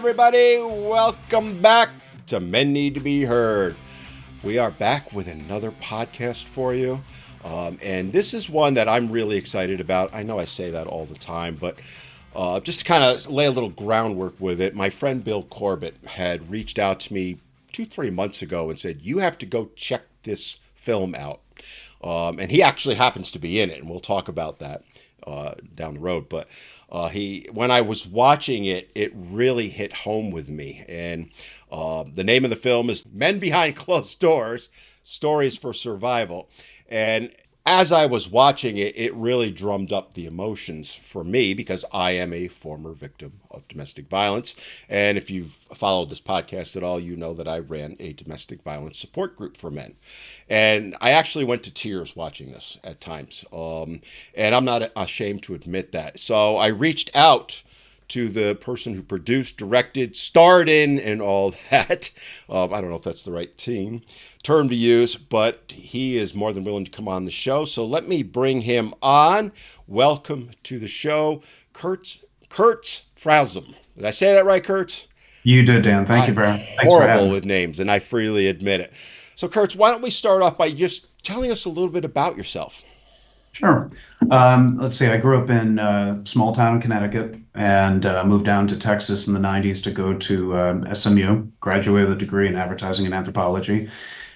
everybody. Welcome back to Men Need to Be Heard. We are back with another podcast for you. And this is one that I'm really excited about. I know I say that all the time, but just to kind of lay a little groundwork with it, my friend Bill Corbett had reached out to me 2-3 months ago and said, you have to go check this film out. And he actually happens to be in it, and we'll talk about that down the road. But when I was watching it, it really hit home with me. And the name of the film is Men Behind Closed Doors, Stories for Survival. And as I was watching it, it really drummed up the emotions for me because I am a former victim of domestic violence. And if you've followed this podcast at all, you know that I ran a domestic violence support group for men. And I actually went to tears watching this at times. And I'm not ashamed to admit that. So I reached out to the person who produced, directed, starred in, and all that. I don't know if that's the right term to use, but he is more than willing to come on the show. So let me bring him on. Welcome to the show, Kurtz Frausun. Did I say that right, Kurtz? You did, Dan. Thank you, Brad. I'm horrible with names, and I freely admit it. So, Kurtz, why don't we start off by just telling us a little bit about yourself? Sure. Let's see. I grew up in a small town in Connecticut and moved down to Texas in the 90s to go to SMU, graduated with a degree in advertising and anthropology,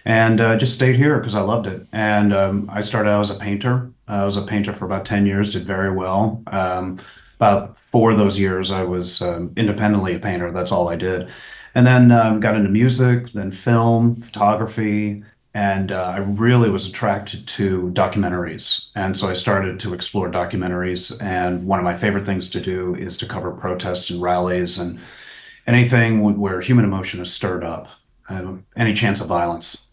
and just stayed here because I loved it. And I started out as a painter. I was a painter for about 10 years, did very well. About 4 of those years, I was independently a painter. That's all I did. And then got into music, then film, photography, and I really was attracted to documentaries. And so I started to explore documentaries. And one of my favorite things to do is to cover protests and rallies and anything where human emotion is stirred up, any chance of violence.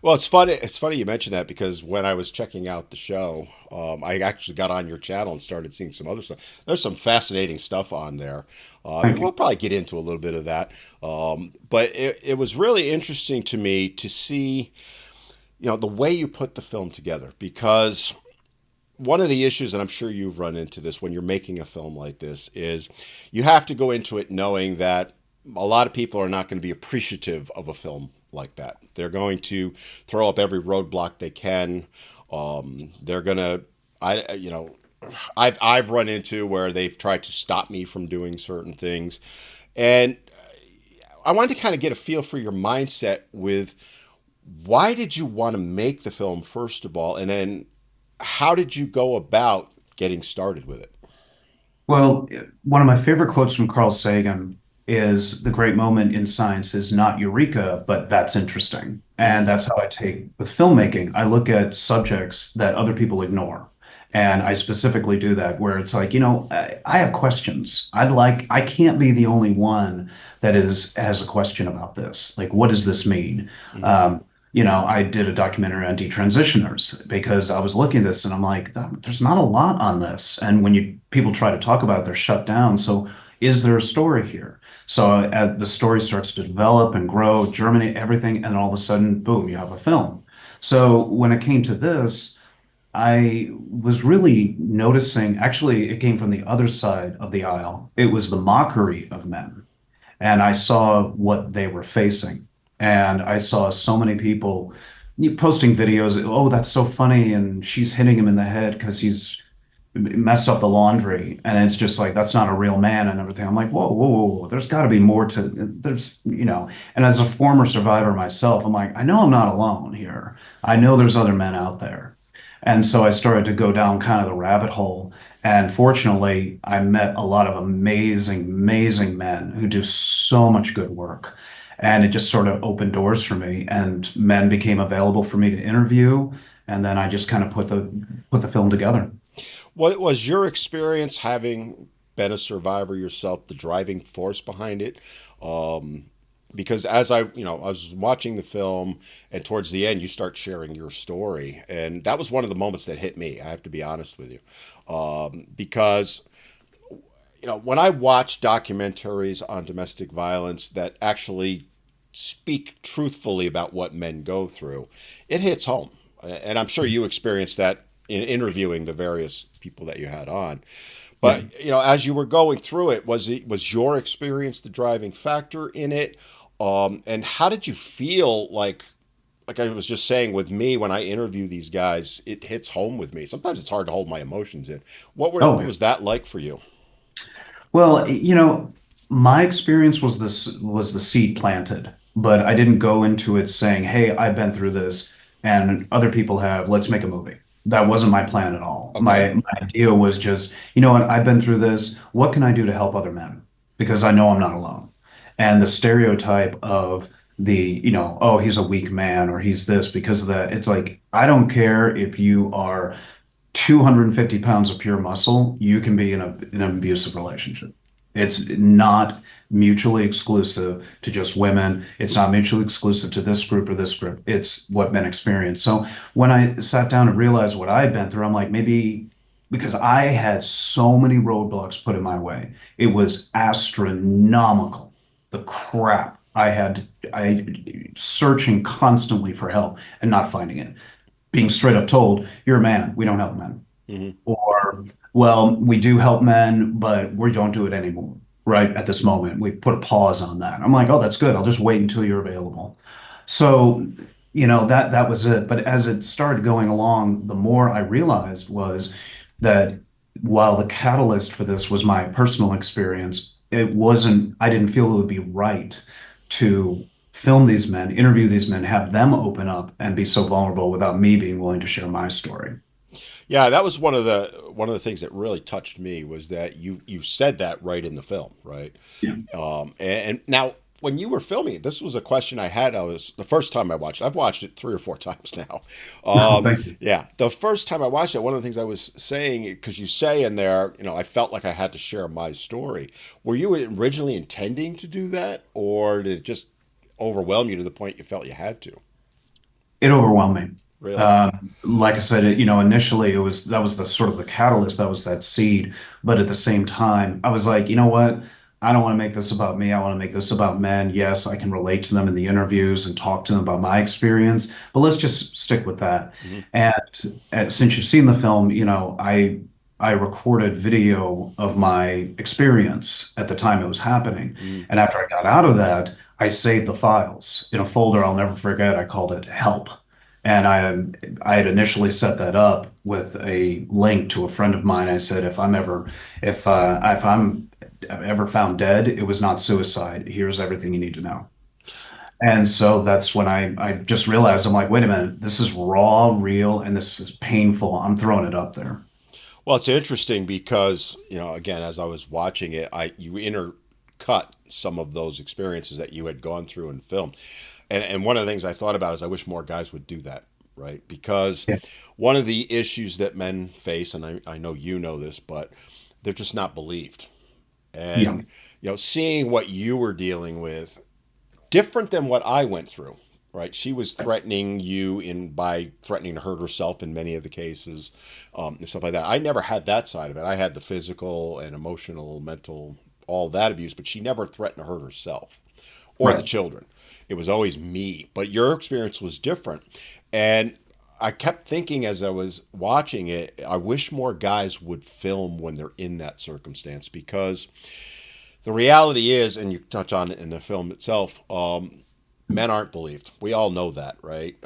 Well, it's funny. It's funny you mentioned that because when I was checking out the show, I actually got on your channel and started seeing some other stuff. There's some fascinating stuff on there. Thank We'll you. probably get into a little bit of that. But it was really interesting to me to see, the way you put the film together. Because one of the issues, and I'm sure you've run into this when you're making a film like this, is you have to go into it knowing that a lot of people are not going to be appreciative of a film like that. They're going to throw up every roadblock they can. They're gonna, I've run into where they've tried to stop me from doing certain things, and I wanted to kind of get a feel for your mindset with why did you want to make the film first of all, and then how did you go about getting started with it? Well, one of my favorite quotes from Carl Sagan is the great moment in science is not eureka, but that's interesting. And that's how I take with filmmaking. I look at subjects that other people ignore. And I specifically do that where it's like, I have questions. I can't be the only one that has a question about this. Like, what does this mean? Mm-hmm. I did a documentary on detransitioners because I was looking at this and I'm like, there's not a lot on this. And when people try to talk about it, they're shut down. So is there a story here? So the story starts to develop and grow, germinate, everything, and all of a sudden, boom, you have a film. So when it came to this, I was really noticing, actually, it came from the other side of the aisle. It was the mockery of men. And I saw what they were facing. And I saw so many people posting videos, oh, that's so funny. And she's hitting him in the head because he's messed up the laundry. And it's just like, that's not a real man and everything. I'm like, whoa, whoa, whoa, whoa. There's got to be more to and as a former survivor myself, I'm like, I know I'm not alone here. I know there's other men out there. And so I started to go down kind of the rabbit hole. And fortunately, I met a lot of amazing, amazing men who do so much good work. And it just sort of opened doors for me, and men became available for me to interview. And then I just kind of put the film together. What was your experience having been a survivor yourself, the driving force behind it? Um, because as I was watching the film, and towards the end, you start sharing your story, and that was one of the moments that hit me. I have to be honest with you, because when I watch documentaries on domestic violence that actually speak truthfully about what men go through, it hits home, and I'm sure you experienced that in interviewing the various people that you had on. Yeah. But as you were going through it, was your experience the driving factor in it? And how did you feel like I was just saying with me when I interview these guys, it hits home with me. Sometimes it's hard to hold my emotions in. What Oh, was that like for you? well, my experience was the seed planted, but I didn't go into it saying, "Hey, I've been through this and other people have. Let's make a movie." That wasn't my plan at all. Okay. My idea was just, you know what, I've been through this. What can I do to help other men? Because I know I'm not alone. And the stereotype of oh, he's a weak man or he's this because of that. It's like, I don't care if you are 250 pounds of pure muscle, you can be in an abusive relationship. It's not mutually exclusive to just women. It's not mutually exclusive to this group or this group. It's what men experience. So when I sat down and realized what I had been through, I'm like, maybe because I had so many roadblocks put in my way, it was astronomical. The crap I searching constantly for help and not finding it, being straight up told, "You're a man. We don't help men." Hmm. Or, "Well, we do help men, but we don't do it anymore. Right at this moment, we put a pause on that." I'm like, "Oh, that's good. I'll just wait until you're available." So, that was it. But as it started going along, the more I realized was that while the catalyst for this was my personal experience, I didn't feel it would be right to film these men, interview these men, have them open up and be so vulnerable without me being willing to share my story. Yeah, that was one of the things that really touched me was that you said that right in the film, right? Yeah. And now when you were filming it, this was a question I had. I was the first time I watched it. I've watched it 3 or 4 times now. No, thank you. Yeah, the first time I watched it, one of the things I was saying because you say in there, I felt like I had to share my story. Were you originally intending to do that, or did it just overwhelm you to the point you felt you had to? It overwhelmed me. Really? Like I said, initially that was the sort of the catalyst, that was that seed. But at the same time, I was like, you know what? I don't want to make this about me. I want to make this about men. Yes, I can relate to them in the interviews and talk to them about my experience, but let's just stick with that. Hmm. And since you've seen the film, I recorded video of my experience at the time it was happening. Hmm. And after I got out of that, I saved the files in a folder I'll never forget. I called it Help. And I had initially set that up with a link to a friend of mine. I said, if I'm ever found dead, it was not suicide. Here's everything you need to know. And so that's when I just realized, I'm like, wait a minute, this is raw, real, and this is painful. I'm throwing it up there. Well, it's interesting because, again, as I was watching it, you intercut some of those experiences that you had gone through and filmed. And one of the things I thought about is I wish more guys would do that, right? Because Yeah. one of the issues that men face, and I know you know this, but they're just not believed. Yeah. And, seeing what you were dealing with, different than what I went through, right? She was threatening you by threatening to hurt herself in many of the cases, and stuff like that. I never had that side of it. I had the physical and emotional, mental, all that abuse, but she never threatened to hurt herself or the Right. children. It was always me. But your experience was different. And I kept thinking as I was watching it, I wish more guys would film when they're in that circumstance because the reality is, and you touch on it in the film itself, men aren't believed. We all know that, right?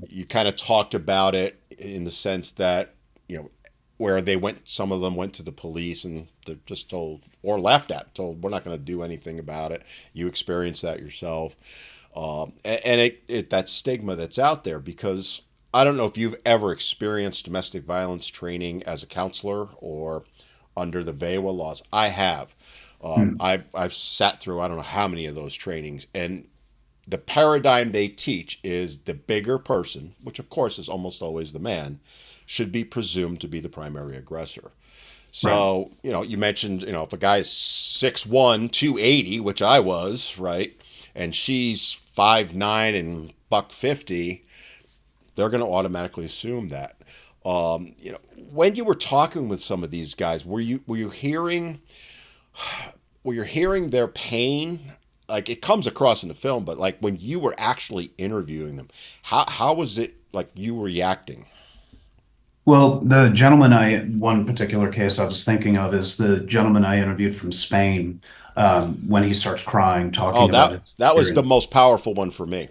You kind of talked about it in the sense that, where some of them went to the police and they're just told or laughed at, told, we're not going to do anything about it. You experienced that yourself. And that stigma that's out there because I don't know if you've ever experienced domestic violence training as a counselor or under the VAWA laws. I have. Hmm. I've sat through I don't know how many of those trainings, and the paradigm they teach is the bigger person, which of course is almost always the man, should be presumed to be the primary aggressor. Right. So, you mentioned, if a guy's 6'1", 280, which I was, right, and she's 5'9" and buck 50, they're going to automatically assume that. When you were talking with some of these guys, were you hearing their pain? Like it comes across in the film, but like when you were actually interviewing them, how was it like you reacting? Well, one particular case I was thinking of is the gentleman I interviewed from Spain, when he starts crying, Oh, talking about his that was the experience. most powerful one for me.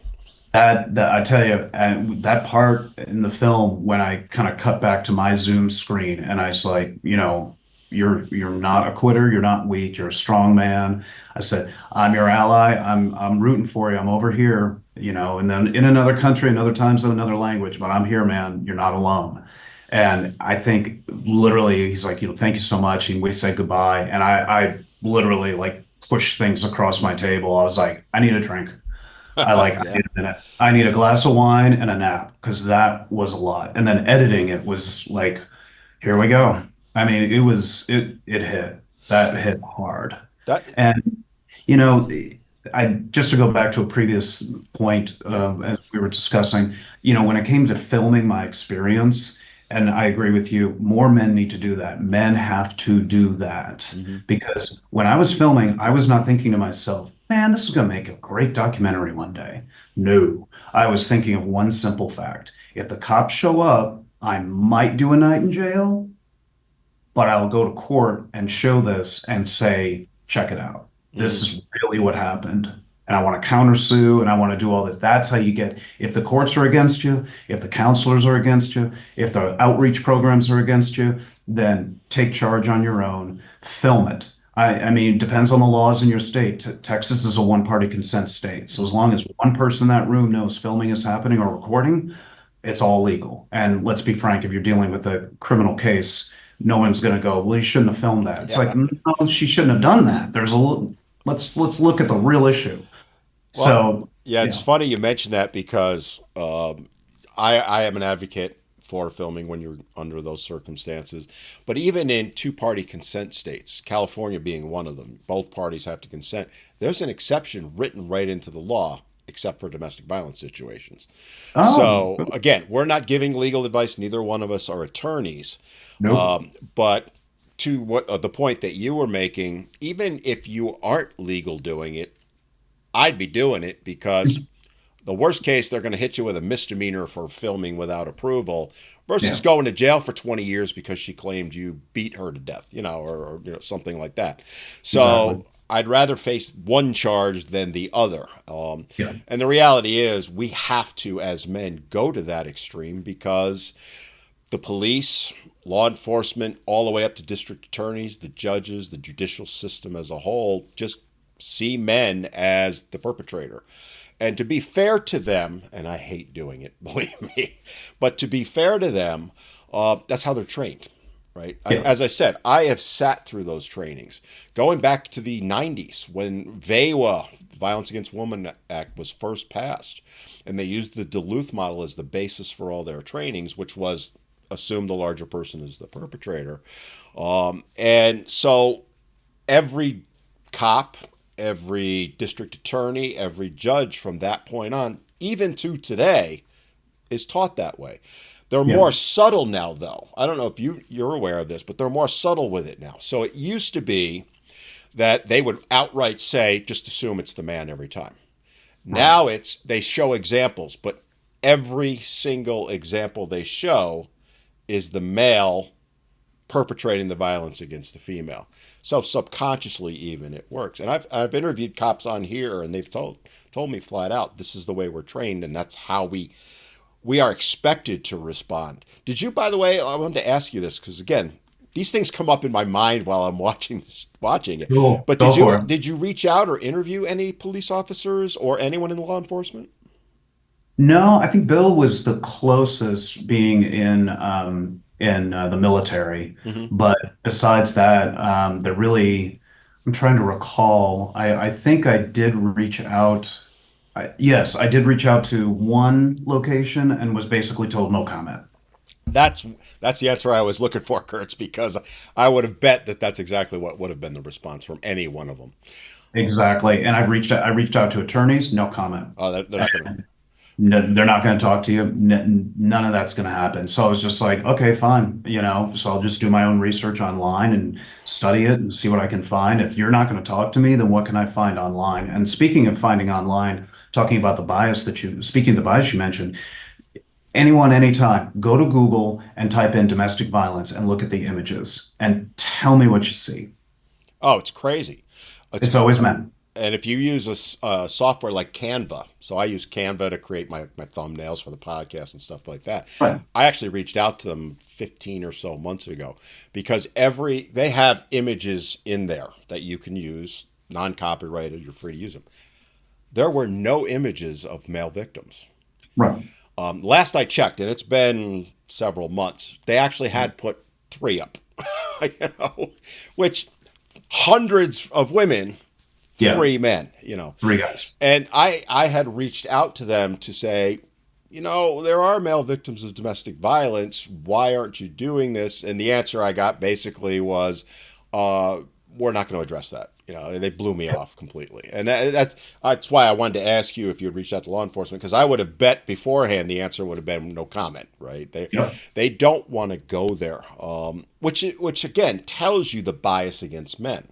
That I tell you, and that part in the film when I kind of cut back to my Zoom screen and I was like, you're not a quitter, you're not weak, you're a strong man. I said, I'm your ally. I'm rooting for you. I'm over here, and then in another country, another time zone, another language, but I'm here, man. You're not alone. And I think literally he's like, thank you so much. And we say goodbye. And I literally like pushed things across my table. I was like, I need a drink. I Yeah. need a minute. I need a glass of wine and a nap because that was a lot. And then editing it was like, here we go. I mean, it hit. That hit hard. That And you know, I just to go back to a previous point, yeah. as we were discussing, when it came to filming my experience, and I agree with you, more men need to do that. Men have to do that Hmm. because when I was filming, I was not thinking to myself, man, this is going to make a great documentary one day. No, I was thinking of one simple fact. If the cops show up, I might do a night in jail, but I'll go to court and show this and say, check it out. This Hmm. is really what happened. And I want to countersue and I want to do all this. That's how you get, if the courts are against you, if the counselors are against you, if the outreach programs are against you, then take charge on your own, film it. I mean, it depends on the laws in your state. Texas is a one-party consent state. So as long as one person in that room knows filming is happening or recording, it's all legal. And let's be frank, if you're dealing with a criminal case, no one's going to go, well, you shouldn't have filmed that. It's like, Yeah. no, she shouldn't have done that. Let's look at the real issue. Well, So, yeah, it's yeah, funny you mention that because I am an advocate for filming when you're under those circumstances. But even in two-party consent states, California being one of them, both parties have to consent. There's an exception written right into the law, except for domestic violence situations. oh, So again, we're not giving legal advice. Neither one of us are attorneys. nope, But to what the point that you were making, even if you aren't legal doing it, I'd be doing it because the worst case, they're going to hit you with a misdemeanor for filming without approval versus yeah, going to jail for 20 years because she claimed you beat her to death, or something like that. exactly, So I'd rather face one charge than the other. yeah, And the reality is, we have to, as men, go to that extreme because the police, law enforcement, all the way up to district attorneys, the judges, the judicial system as a whole, just see men as the perpetrator. And to be fair to them, and I hate doing it, believe me, but to be fair to them, that's how they're trained, right? yeah, As I said, I have sat through those trainings. Going back to the 90s when VAWA, Violence Against Women Act, was first passed, and they used the Duluth model as the basis for all their trainings, which was assume the larger person is the perpetrator. And so every cop, every district attorney, every judge from that point on, even to today, is taught that way. They're yeah, more subtle now, though. I don't know if you're aware of this, but they're more subtle with it now. So it used to be that they would outright say, just assume it's the man every time. right, Now it's they show examples, but every single example they show is the male perpetrating the violence against the female. So subconsciously, even it works. And I've interviewed cops on here, and they've told me flat out, this is the way we're trained, and that's how we are expected to respond. Did you, by the way? I wanted to ask you this because again, these things come up in my mind while I'm watching it. cool, But go for it. did you reach out or interview any police officers or anyone in law enforcement? No, I think Bill was the closest being in the military, Mm-hmm. but besides that, they're really. I'm trying to recall. I think I did reach out. Yes, I did reach out to one location and was basically told no comment. That's that's the answer I was looking for, Kurtz, because I would have bet that that's exactly what would have been the response from any one of them. Exactly, and I reached out to attorneys, no comment. Oh, they're not going to. No, they're not going to talk to you. None of that's going to happen. So I was just like, okay, fine. So I'll just do my own research online and study it and see what I can find. If you're not going to talk to me, then what can I find online? And speaking of finding online, talking about the bias speaking of the bias you mentioned, Anyone, anytime, go to Google and type in domestic violence and look at the images and tell me what you see. Oh, it's crazy. It's It's always men. And if you use a software like Canva, so I use Canva to create my thumbnails for the podcast and stuff like that. Right. I actually reached out to them 15 or so months ago because they have images in there that you can use, non-copyrighted, you're free to use them. There were no images of male victims. Right. Last I checked, and it's been several months, they actually had put three up, you know, which hundreds of women, Yeah. three men, you know. Three guys. And I had reached out to them to say, you know, there are male victims of domestic violence. Why aren't you doing this? And the answer I got basically was, we're not going to address that. You know, they blew me off completely. And that's why I wanted to ask you if you had reached out to law enforcement, because I would have bet beforehand the answer would have been no comment, right? Yep. They don't want to go there, which again tells you the bias against men,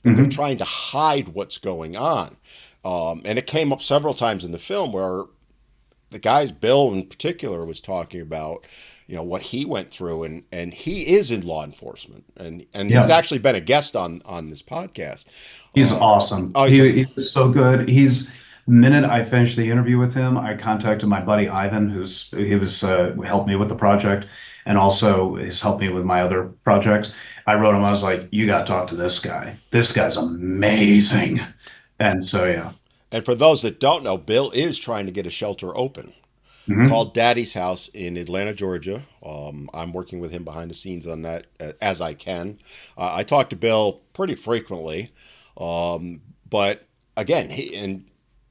that they're Hmm. trying to hide what's going on. And it came up several times in the film where the guy's Bill in particular was talking about, you know, what he went through, and he is in law enforcement, and he's Yeah. actually been a guest on this podcast. He's awesome. Oh, He was so good. The minute I finished the interview with him, I contacted my buddy Ivan, he was helped me with the project and also has helped me with my other projects. I wrote him, I was like, you got to talk to this guy. This guy's amazing. And so, yeah. and for those that don't know, Bill is trying to get a shelter open Hmm. called Daddy's House in Atlanta, Georgia. I'm working with him behind the scenes on that as I can. I talk to Bill pretty frequently, but again, and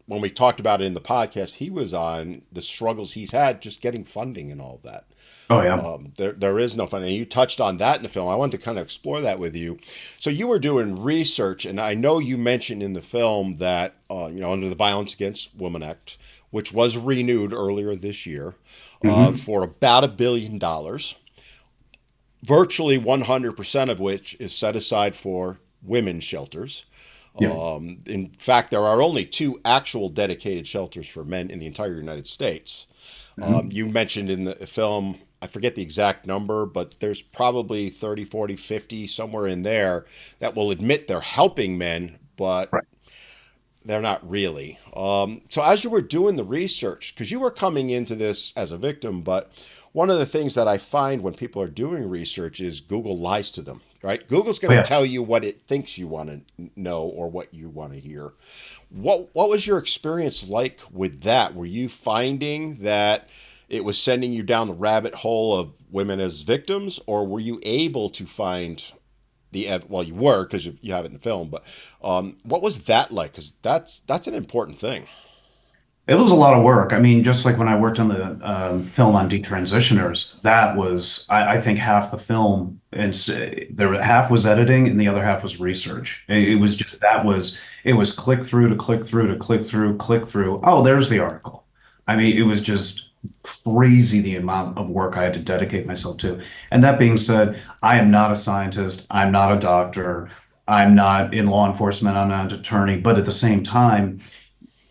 when we talked about it in the podcast, he was on the struggles he's had just getting funding and all of that. Oh, yeah. There is no funding. And you touched on that in the film. I wanted to kind of explore that with you. So you were doing research, and I know you mentioned in the film that you know, under the Violence Against Women Act, which was renewed earlier this year Hmm. for about $1 billion, virtually 100% of which is set aside for women's shelters. Yeah. In fact, there are only two actual dedicated shelters for men in the entire United States. Hmm. You mentioned in the film, I forget the exact number, but there's probably 30, 40, 50, somewhere in there that will admit they're helping men, but Right. they're not really. So as you were doing the research, because you were coming into this as a victim, but one of the things that I find when people are doing research is Google lies to them, right? Google's Oh, going to yeah. tell you what it thinks you want to know or what you want to hear. What was your experience like with that? Were you finding that it was sending you down the rabbit hole of women as victims, or were you able to find well, you were because you have it in the film, but what was that like? Because that's an important thing. It was a lot of work. I mean, just like when I worked on the film on detransitioners, I think, half the film, and half was editing and the other half was research. It was just it was click through to click through to click through, click through. Oh, there's the article. I mean, it was just crazy the amount of work I had to dedicate myself to. And that being said, I am not a scientist. I'm not a doctor. I'm not in law enforcement. I'm not an attorney. But at the same time,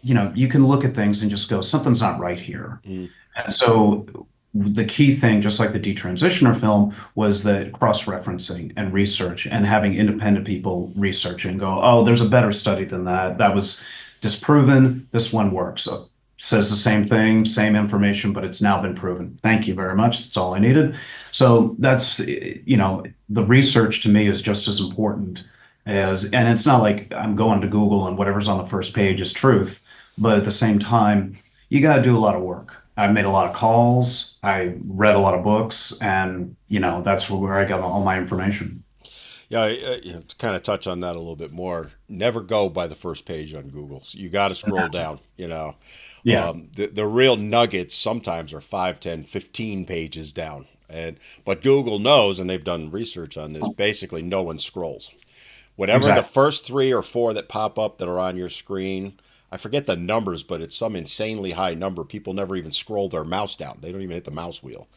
you can look at things and just go, something's not right here. Mm. And so the key thing, just like the detransitioner film, was that cross-referencing and research and having independent people research and go, oh, there's a better study than that. That was disproven. This one works. So says the same thing, same information, but it's now been proven. Thank you very much. That's all I needed. So the research to me is just as important and it's not like I'm going to Google and whatever's on the first page is truth. But at the same time, you got to do a lot of work. I made a lot of calls. I read a lot of books, and that's where I got all my information. Yeah, you know, to kind of touch on that a little bit more, never go by the first page on Google. So you got to scroll down, you know. Yeah, The real nuggets sometimes are 5, 10, 15 pages down. But Google knows, and they've done research on this, basically no one scrolls. Whatever the exactly. first three or four that pop up that are on your screen, I forget the numbers, but it's some insanely high number. People never even scroll their mouse down. They don't even hit the mouse wheel.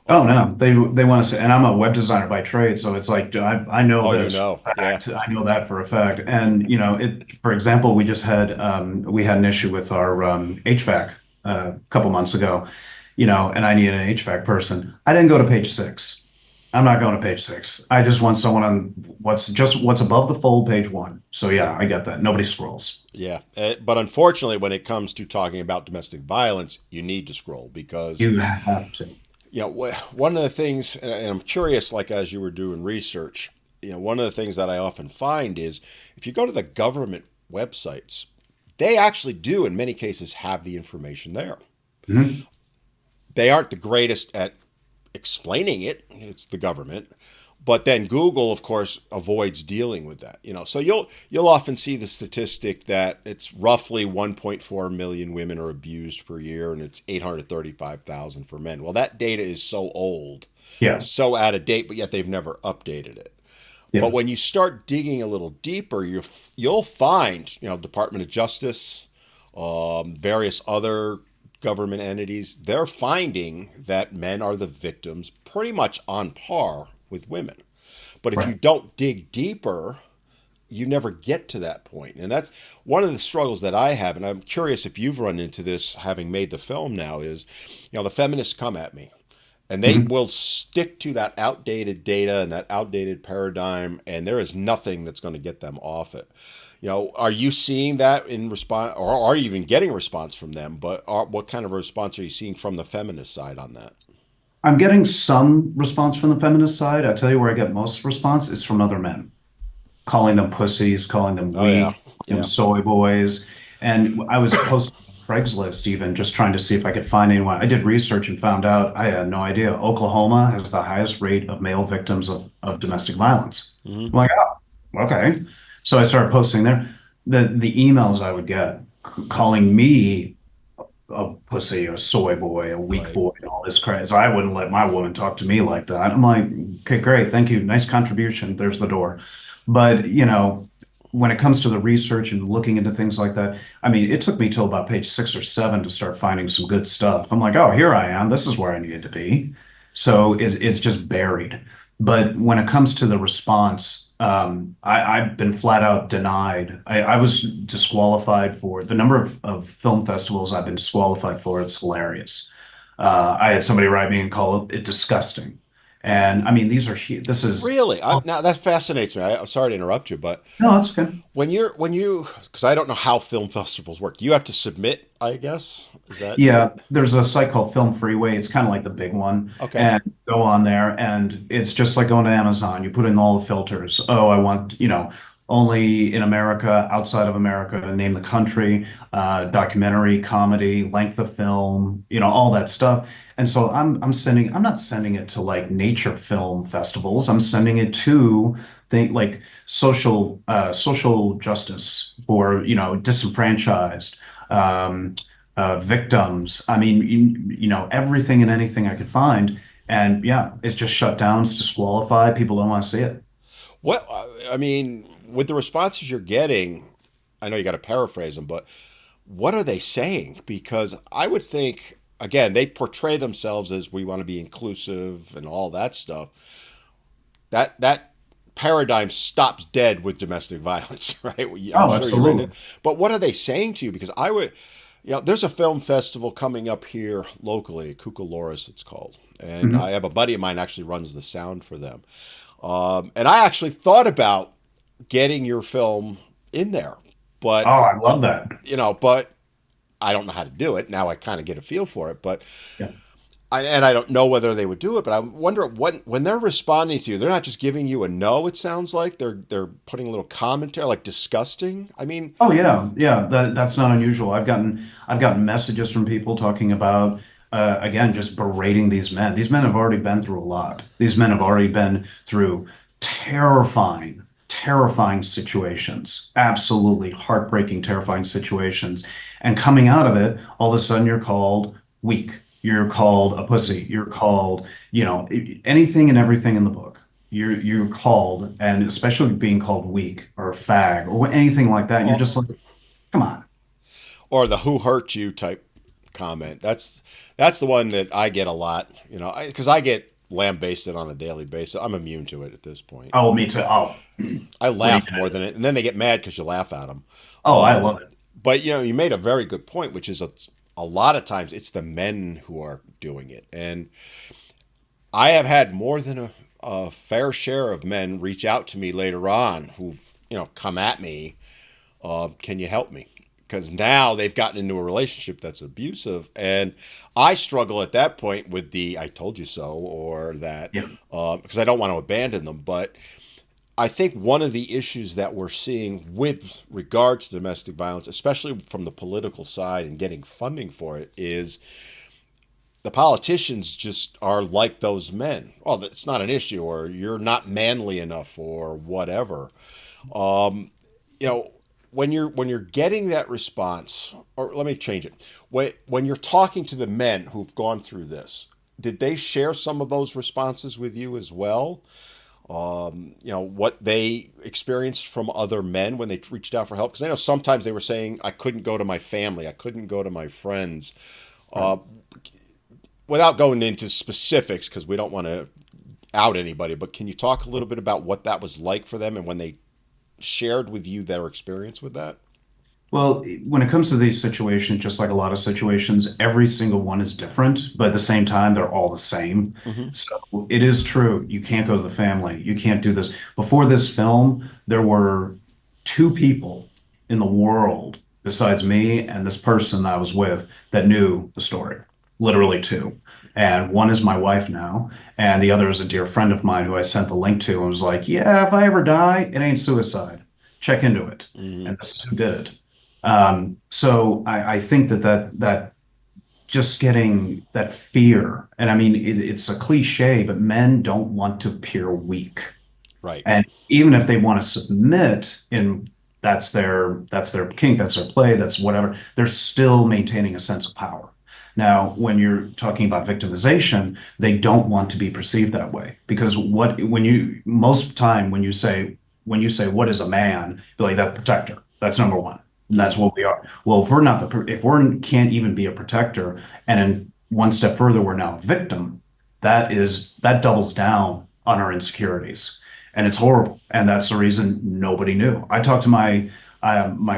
Oh Um, no, they want to say, and I'm a web designer by trade, so it's like I know oh, you this know, for a yeah. fact. I know that for a fact. And for example, we had an issue with our HVAC a couple months ago, and I need an HVAC person. I didn't go to page 6. I'm not going to page 6. I just want someone on what's above the fold, page 1. So yeah, I get that. Nobody scrolls. Yeah, but unfortunately, when it comes to talking about domestic violence, you need to scroll because You have to. one of the things, and I'm curious, like as you were doing research, one of the things that I often find is if you go to the government websites, they actually do in many cases have the information there. Mhm. They aren't the greatest at explaining it. It's the government. But then Google, of course, avoids dealing with that. So you'll often see the statistic that it's roughly 1.4 million women are abused per year, and it's 835,000 for men. Well, that data is so old, Yeah. so out of date, but yet they've never updated it. Yeah. But when you start digging a little deeper, you'll find, Department of Justice, various other government entities, they're finding that men are the victims pretty much on par with women. But if you Right. don't dig deeper, you never get to that point. And that's one of the struggles that I have. And I'm curious if you've run into this having made the film now is, the feminists come at me and they Mhm. will stick to that outdated data and that outdated paradigm. And there is nothing that's going to get them off it. Are you seeing that in response, or are you even getting a response from them? But what kind of a response are you seeing from the feminist side on that? I'm getting some response from the feminist side. I tell you where I get most response is from other men, calling them pussies, calling them Oh yeah, weak, calling them yeah. soy boys. And I was posting on Craigslist even just trying to see if I could find anyone. I did research and found out I had no idea. Oklahoma has the highest rate of male victims of domestic violence. Hmm. I'm like, oh, okay. So I started posting there. The emails I would get calling me a pussy, a soy boy, a weak Right. boy, and all this crap. I wouldn't let my woman talk to me like that. I'm like, okay, great, thank you, nice contribution. There's the door. But when it comes to the research and looking into things like that, I mean, it took me till about page 6 or 7 to start finding some good stuff. I'm like, oh, here I am. This is where I needed to be. So it's just buried. But when it comes to the response, I've been flat out denied. I was disqualified for the number of film festivals I've been disqualified for. It's hilarious. I had somebody write me and call it disgusting. And I mean, this is, Really? oh, Now that fascinates me. I'm sorry to interrupt you, but no, it's okay. because I don't know how film festivals work. You have to submit, I guess. Is that Yeah, there's a site called Film Freeway. It's kind of like the big one. okay? And go on there, and it's just like going to Amazon. You put in all the filters. Oh, I want, only in America, outside of America, name the country, documentary, comedy, length of film, all that stuff. And so I'm not sending it to like nature film festivals. I'm sending it to like social justice for, disenfranchised. Um, Victims. I mean, everything and anything I could find. And yeah, it's just shut down, it's disqualified. People don't want to see it. What I mean, with the responses you're getting, I know you got to paraphrase them, but what are they saying? Because I would think again, they portray themselves as we want to be inclusive and all that stuff. That paradigm stops dead with domestic violence, right? I'm Oh, sure you're in it. absolutely. But what are they saying to you? Because I would, there's a film festival coming up here locally, Cucaloris, it's called. And I Mhm. have a buddy of mine actually runs the sound for them. And I actually thought about getting your film in there, Oh, but I love that. but I don't know how to do it. Now I kind of get a feel for it, but Yeah. and I don't know whether they would do it. But I wonder when they're responding to you, they're not just giving you a no. It sounds like they're putting a little commentary, like disgusting. I mean, Oh yeah, yeah. That's not unusual. I've gotten messages from people talking about again just berating these men. These men have already been through a lot. These men have already been through terrifying, terrifying situations. Absolutely heartbreaking, terrifying situations. And coming out of it, all of a sudden you're called weak. You're called a pussy. You're called, anything and everything in the book. You're called, and especially being called weak or fag or anything like that, you're or, just like, come on. or the "who hurt you" type comment. That's the one that I get a lot. Because I get lambasted on a daily basis. I'm immune to it at this point. Oh, me too. Oh, I what are you laugh gonna more do? than it, and then they get mad because you laugh at them. Oh, I love it. But you made a very good point, which is a lot of times it's the men who are doing it. And I have had more than a fair share of men reach out to me later on who've, come at me. Can you help me? Because now they've gotten into a relationship that's abusive. And I struggle at that point with the I told you so, or that, Yeah. because I don't want to abandon them. But I think one of the issues that we're seeing with regard to domestic violence, especially from the political side and getting funding for it, is the politicians just are like those men. Well, it's not an issue, or you're not manly enough, or whatever. You know, when you're getting that response, or let me change it. When you're talking to the men who've gone through this, did they share some of those responses with you as well? What they experienced from other men when they reached out for help? Because I know sometimes they were saying, I couldn't go to my family, I couldn't go to my friends. Right. Uh, Without going into specifics, because we don't want to out anybody, but can you talk a little bit about what that was like for them and when they shared with you their experience with that? Well, when it comes to these situations, just like a lot of situations, every single one is different, but at the same time, they're all the same. Mm-hmm. So it is true. You can't go to the family. You can't do this. Before this film, there were two people in the world besides me and this person I was with that knew the story. Literally two. And one is my wife now, and the other is a dear friend of mine who I sent the link to and was like, yeah, if I ever die, it ain't suicide. Check into it. Mm-hmm. And this is who did it. So I think that just getting that fear, and I mean it's a cliche, but men don't want to appear weak. Right. And even if they want to submit in that's their kink, that's their play, that's whatever, they're still maintaining a sense of power. Now, when you're talking about victimization, they don't want to be perceived that way because what when you most time when you say what is a man, you're like that protector. That's number one. And that's Mm-hmm. what we are. Well, if we're not if we're can't even be a protector, and then one step further, we're now a victim, that doubles down on our insecurities. And it's horrible. And that's the reason nobody knew. I talked to my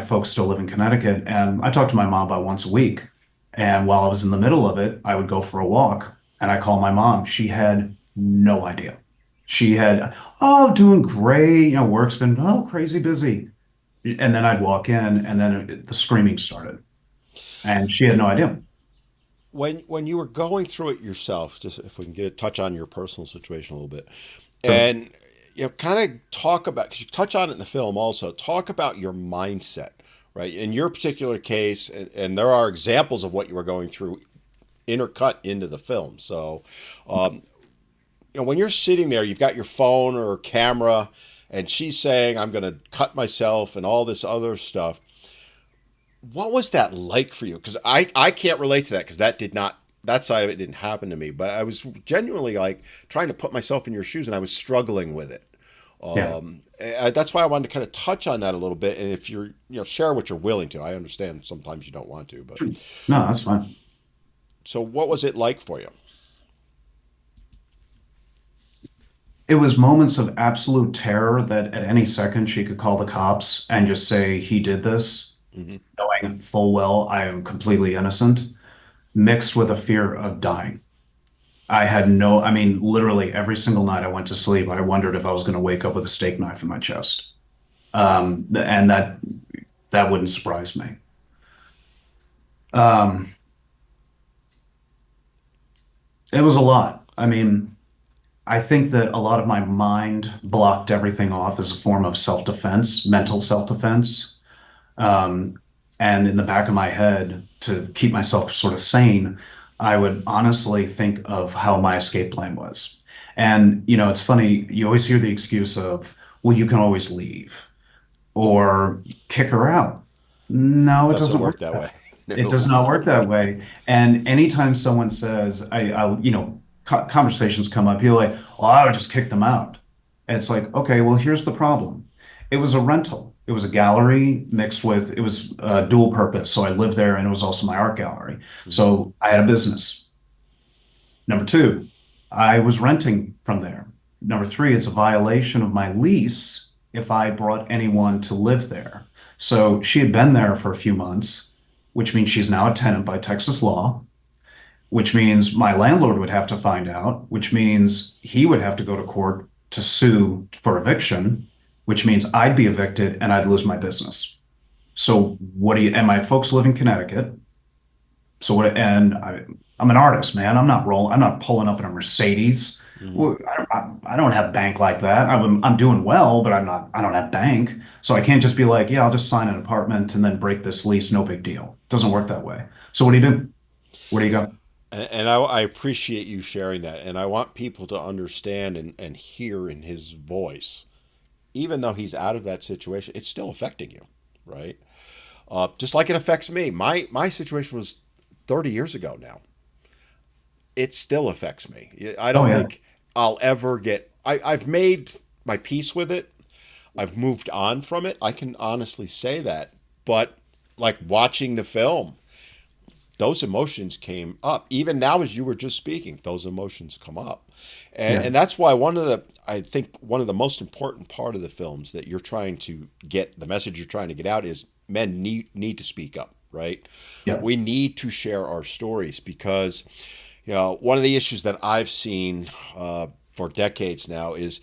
folks still live in Connecticut, and I talked to my mom about once a week. And while I was in the middle of it, I would go for a walk and I call my mom. She had no idea. She had, oh, doing great. Work's been, oh, crazy busy. And then I'd walk in and then the screaming started. And she had no idea. When you were going through it yourself, just if we can get a touch on your personal situation a little bit, So, and kind of talk about, because you touch on it in the film also, talk about your mindset, right? In your particular case, and there are examples of what you were going through intercut into the film. So, um, when you're sitting there, you've got your phone or camera, and she's saying, I'm going to cut myself and all this other stuff. What was that like for you? Because I can't relate to that, because that side of it didn't happen to me. But I was genuinely like trying to put myself in your shoes, and I was struggling with it. yeah. That's why I wanted to kind of touch on that a little bit. And if you're, share what you're willing to. I understand sometimes you don't want to, but Sure. No, that's fine. so what was it like for you? It was moments of absolute terror that at any second she could call the cops and just say, he did this, Hmm. knowing full well I am completely innocent, mixed with a fear of dying. I mean, literally every single night I went to sleep, I wondered if I was going to wake up with a steak knife in my chest. And that wouldn't surprise me. Um, it was a lot. I mean, I think that a lot of my mind blocked everything off as a form of self-defense, mental self-defense. Um, and in the back of my head, to keep myself sort of sane, I would honestly think of how my escape plan was. And, it's funny, you always hear the excuse of, well, you can always leave or kick her out. No, it Doesn't doesn't work work that that way. way. It does No. not work that way. And anytime someone says, conversations come up, you're like, well, I would just kick them out. And it's like, okay, well, here's the problem. It was a rental. It was a gallery mixed with, it was dual purpose. So I lived there and it was also my art gallery. Hmm. So I had a business. Number two, I was renting from there. Number three, it's a violation of my lease if I brought anyone to live there. So she had been there for a few months. which means she's now a tenant by Texas law, which means my landlord would have to find out, which means he would have to go to court to sue for eviction, which means I'd be evicted and I'd lose my business. So what do you, and my folks live in Connecticut. So what, and I'm an artist, man. I'm not pulling up in a Mercedes. Mhm. Well, I don't have bank like that. I'm doing well, but I don't have bank. So I can't just be like, yeah, I'll just sign an apartment and then break this lease. No big deal. It doesn't work that way. So what do you do? Where do you go? And I appreciate you sharing that. And I want people to understand and hear in his voice, even though he's out of that situation, it's still affecting you, right? Just like it affects me. My situation was 30 years ago now. It still affects me. I Oh don't yeah. think I'll ever get. I've made my peace with it. I've moved on from it. I can honestly say that. But like watching the film, those emotions came up. Even now, as you were just speaking, those emotions come up. Yeah. And that's why I think one of the most important part of the films that you're trying to get, the message you're trying to get out is men need to speak up, right? Yeah. We need to share our stories because, one of the issues that I've seen for decades now is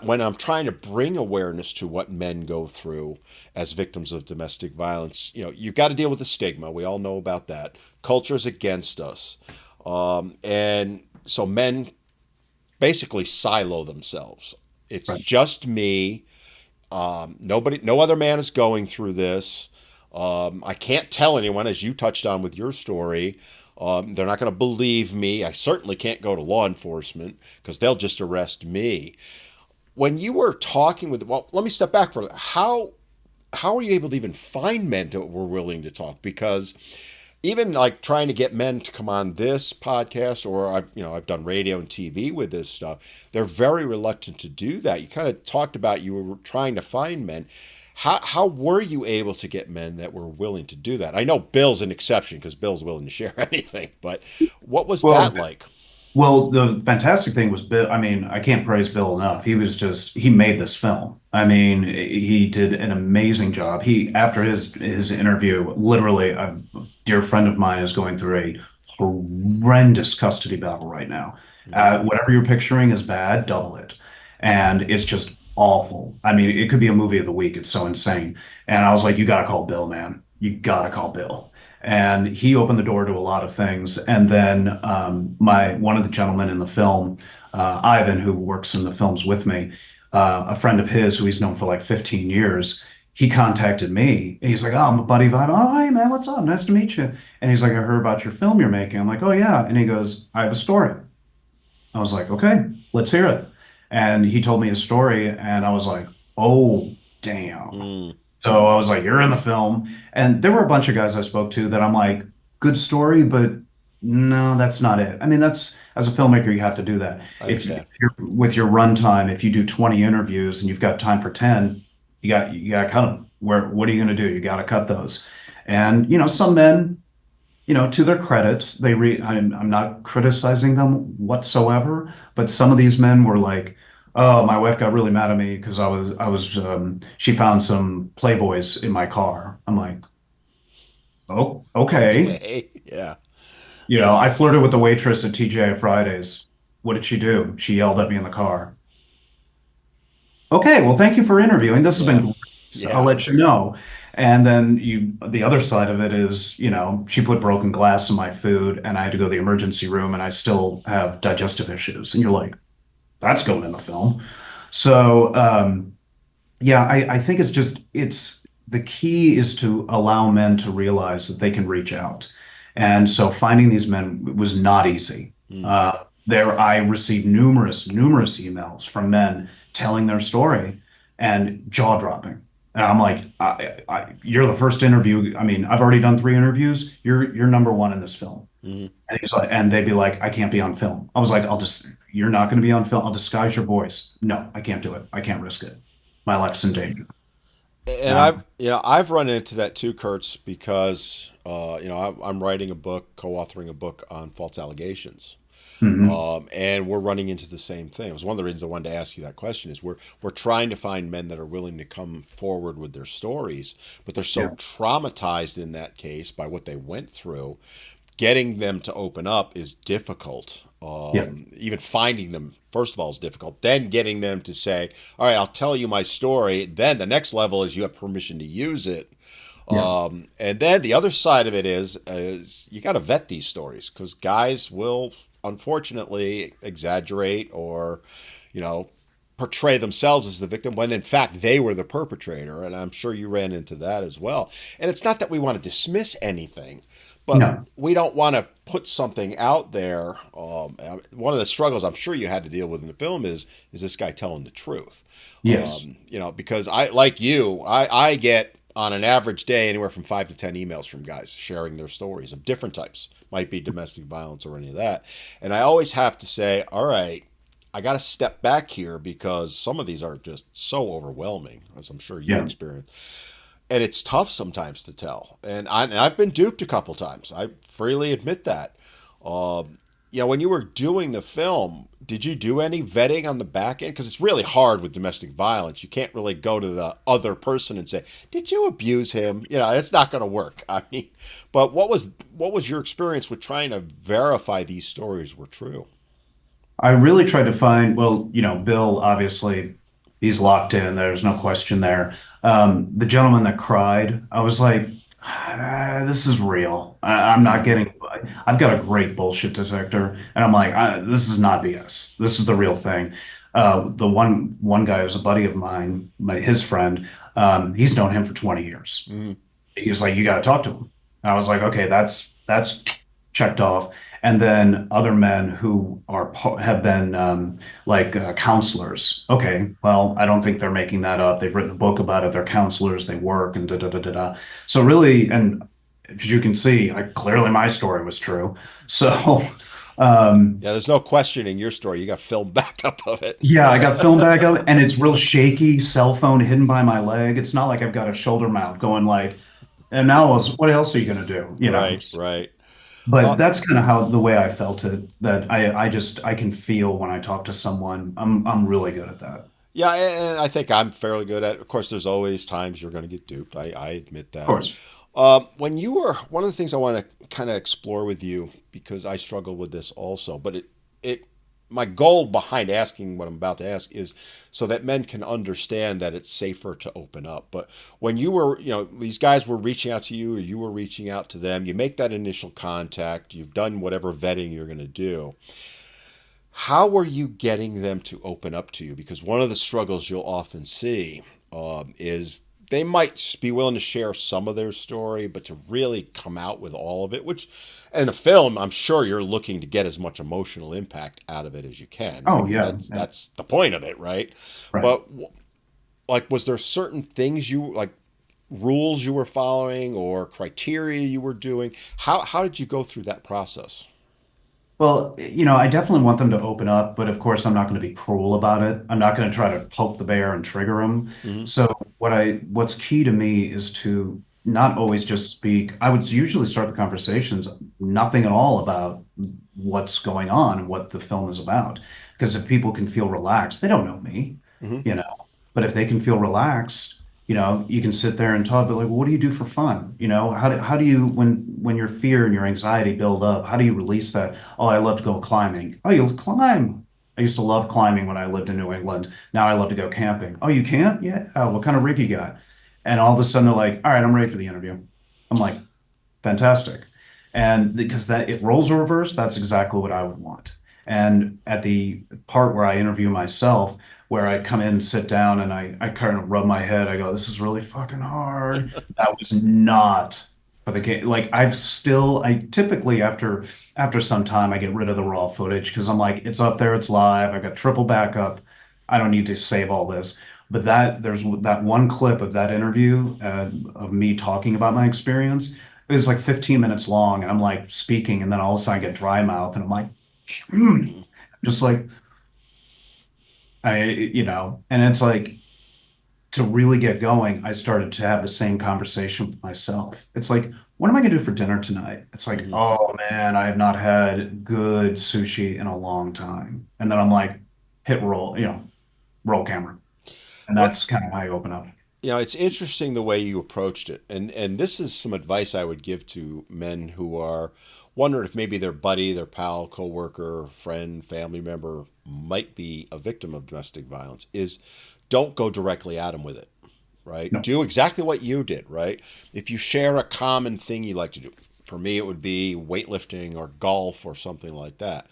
when I'm trying to bring awareness to what men go through as victims of domestic violence. You've got to deal with the stigma. We all know about that. Culture's against us, and so men basically silo themselves. It's Right. just me. Nobody, no other man is going through this. I can't tell anyone, as you touched on with your story. They're not going to believe me. I certainly can't go to law enforcement because they'll just arrest me. When you were talking with, well, let me step back for how are you able to even find men that were willing to talk? Because even like trying to get men to come on this podcast, or I've done radio and TV with this stuff, they're very reluctant to do that. You kind of talked about you were trying to find men. How were you able to get men that were willing to do that? I know Bill's an exception because Bill's willing to share anything, but what was that Well, like? Well, the fantastic thing was Bill. I mean, I can't praise Bill enough. He made this film. I mean, he did an amazing job. After his interview, literally, a dear friend of mine is going through a horrendous custody battle right now. Hmm. Whatever you're picturing is bad, double it. And it's just awful. I mean, it could be a movie of the week. It's so insane. And I was like, you got to call Bill, man. You got to call Bill, and he opened the door to a lot of things. And then my one of the gentlemen in the film, Ivan, who works in the films with me, a friend of his who he's known for like 15 years, he contacted me. And he's like, "Oh, I'm a buddy of Ivan. Oh, hey man, what's up? Nice to meet you." And he's like, "I heard about your film you're making." I'm like, "Oh yeah." And he goes, "I have a story." I was like, "Okay, let's hear it." And he told me his story, and I was like, "Oh, damn." Mm, So I was like, "You're in the film." And there were a bunch of guys I spoke to that I'm like, "Good story, but no, that's not it." I mean, that's as a filmmaker, you have to do that. I If understand. you're with your runtime, if you do 20 interviews and you've got time for 10, you got to cut them. What are you going to do? You got to cut those. And some men, to their credit, I'm not criticizing them whatsoever, but some of these men were like, "Oh, my wife got really mad at me because she found some Playboys in my car." I'm like, "Oh, okay." Okay. Yeah. I flirted with the waitress at TGI Fridays. What did she do? She yelled at me in the car. Okay, well, thank you for interviewing. This has been Yeah. great. I'll Yeah. let you know. And then the other side of it is, she put broken glass in my food and I had to go to the emergency room and I still have digestive issues. And you're like, that's going in the film. So, yeah, I think it's the key is to allow men to realize that they can reach out. And so finding these men was not easy. Mm. I received numerous emails from men telling their story and jaw dropping. And I'm like, you're the first interview. I mean, I've already done 3 interviews. You're number one in this film. Mm. And he's like, and they'd be like, I can't be on film. I was like, you're not going to be on film. I'll disguise your voice. No, I can't do it. I can't risk it. My life's in danger. And Um, I've run into that too, Kurtz, because I'm writing a book, co-authoring a book on false allegations. Hmm. And we're running into the same thing. It was one of the reasons I wanted to ask you that question. Is we're trying to find men that are willing to come forward with their stories, but they're so Yeah. traumatized in that case by what they went through. Getting them to open up is difficult. Yeah. Even finding them, first of all, is difficult. Then getting them to say, "All right, I'll tell you my story." Then the next level is you have permission to use it. Yeah. And then the other side of it is you got to vet these stories because guys will unfortunately exaggerate or, you know, portray themselves as the victim when in fact they were the perpetrator. And I'm sure you ran into that as well. And it's not that we want to dismiss anything, but No. we don't want to put something out there. One of the struggles I'm sure you had to deal with in the film is this guy telling the truth? Yes. Because I like you, I get on an average day anywhere from 5 to 10 emails from guys sharing their stories of different types. Might be domestic violence or any of that. And I always have to say, all right, I got to step back here because some of these are just so overwhelming, as I'm sure you Yeah. experience. And it's tough sometimes to tell. And I've been duped a couple times. I freely admit that. When you were doing the film, did you do any vetting on the back end? Because it's really hard with domestic violence. You can't really go to the other person and say, "Did you abuse him?" It's not going to work. I mean, but what was your experience with trying to verify these stories were true? I really tried to find, well, Bill, obviously, he's locked in. There's no question there. The gentleman that cried, I was like, this is real. I'm not Mm-hmm. getting, I've got a great bullshit detector. And I'm like, this is not BS. This is the real thing. The one guy was a buddy of mine, his friend. He's known him for 20 years. Mm-hmm. He was like, you got to talk to him. And I was like, okay, that's checked off. And then other men who have been like counselors. Okay, well, I don't think they're making that up. They've written a book about it. They're counselors. They work and da da da da da. So really, and as you can see, clearly my story was true. So um, Yeah, there's no questioning your story. You got film backup of it. yeah, I got film back up, and it's real shaky. Cell phone hidden by my leg. It's not like I've got a shoulder mount going like. And now, what else are you going to do? Right, right. But that's kind of how the way I felt it. That I can feel when I talk to someone. I'm really good at that. Of Yeah, and I think I'm fairly good at it. Of course, there's always times you're going to get duped. I admit that. course. When you were one of the things I want to kind of explore with you because I struggle with this also, but it my goal behind asking what I'm about to ask is so that men can understand that it's safer to open up. But when you were, these guys were reaching out to you or you were reaching out to them, you make that initial contact, you've done whatever vetting you're going to do. How were you getting them to open up to you? Because one of the struggles you'll often see is they might be willing to share some of their story, but to really come out with all of it, which in a film, I'm sure you're looking to get as much emotional impact out of it as you can. I Oh mean, yeah, yeah, that's the point of it, right? right. But like, was there certain things you like? Rules you were following or criteria you were doing? How did you go through that process? Well, I definitely want them to open up, but of course, I'm not going to be cruel about it. I'm not going to try to poke the bear and trigger them. Mm-hmm. So what's key to me is to not always just speak. I would usually start the conversations nothing at all about what's going on and what the film is about. Because if people can feel relaxed, they don't know me, Mm-hmm. you know. But if they can feel relaxed, you can sit there and talk, but like, well, what do you do for fun? How do you when your fear and your anxiety build up, how do you release that? Oh, I love to go climbing. Oh, you climb. I used to love climbing when I lived in New England. Now I love to go camping. Oh, you can't? Yeah. What kind of rig you got? And all of a sudden they're like, all right, I'm ready for the interview. I'm like, fantastic. And because that if roles are reversed, that's exactly what I would want. And at the part where I interview myself, where I come in and sit down and I kind of rub my head, I go, this is really fucking hard. That was not for the game. Like I typically after some time I get rid of the raw footage because I'm like, it's up there, it's live. I got triple backup. I don't need to save all this. But there's that one clip of that interview of me talking about my experience. It was like 15 minutes long, and I'm like speaking, and then all of a sudden I get dry mouth, and I'm like, Mm-hmm. just like and it's like to really get going, I started to have the same conversation with myself. It's like, what am I gonna do for dinner tonight? It's like, Hmm. oh man, I have not had good sushi in a long time. And then I'm like, hit roll, roll camera. And Well, that's kind of how you open up. it's interesting the way you approached it, and this is some advice I would give to men who are wondering if maybe their buddy, their pal, coworker, friend, family member might be a victim of domestic violence. Is don't go directly at them with it. Right? No. Do exactly what you did. Right? If you share a common thing you like to do, for me it would be weightlifting or golf or something like that.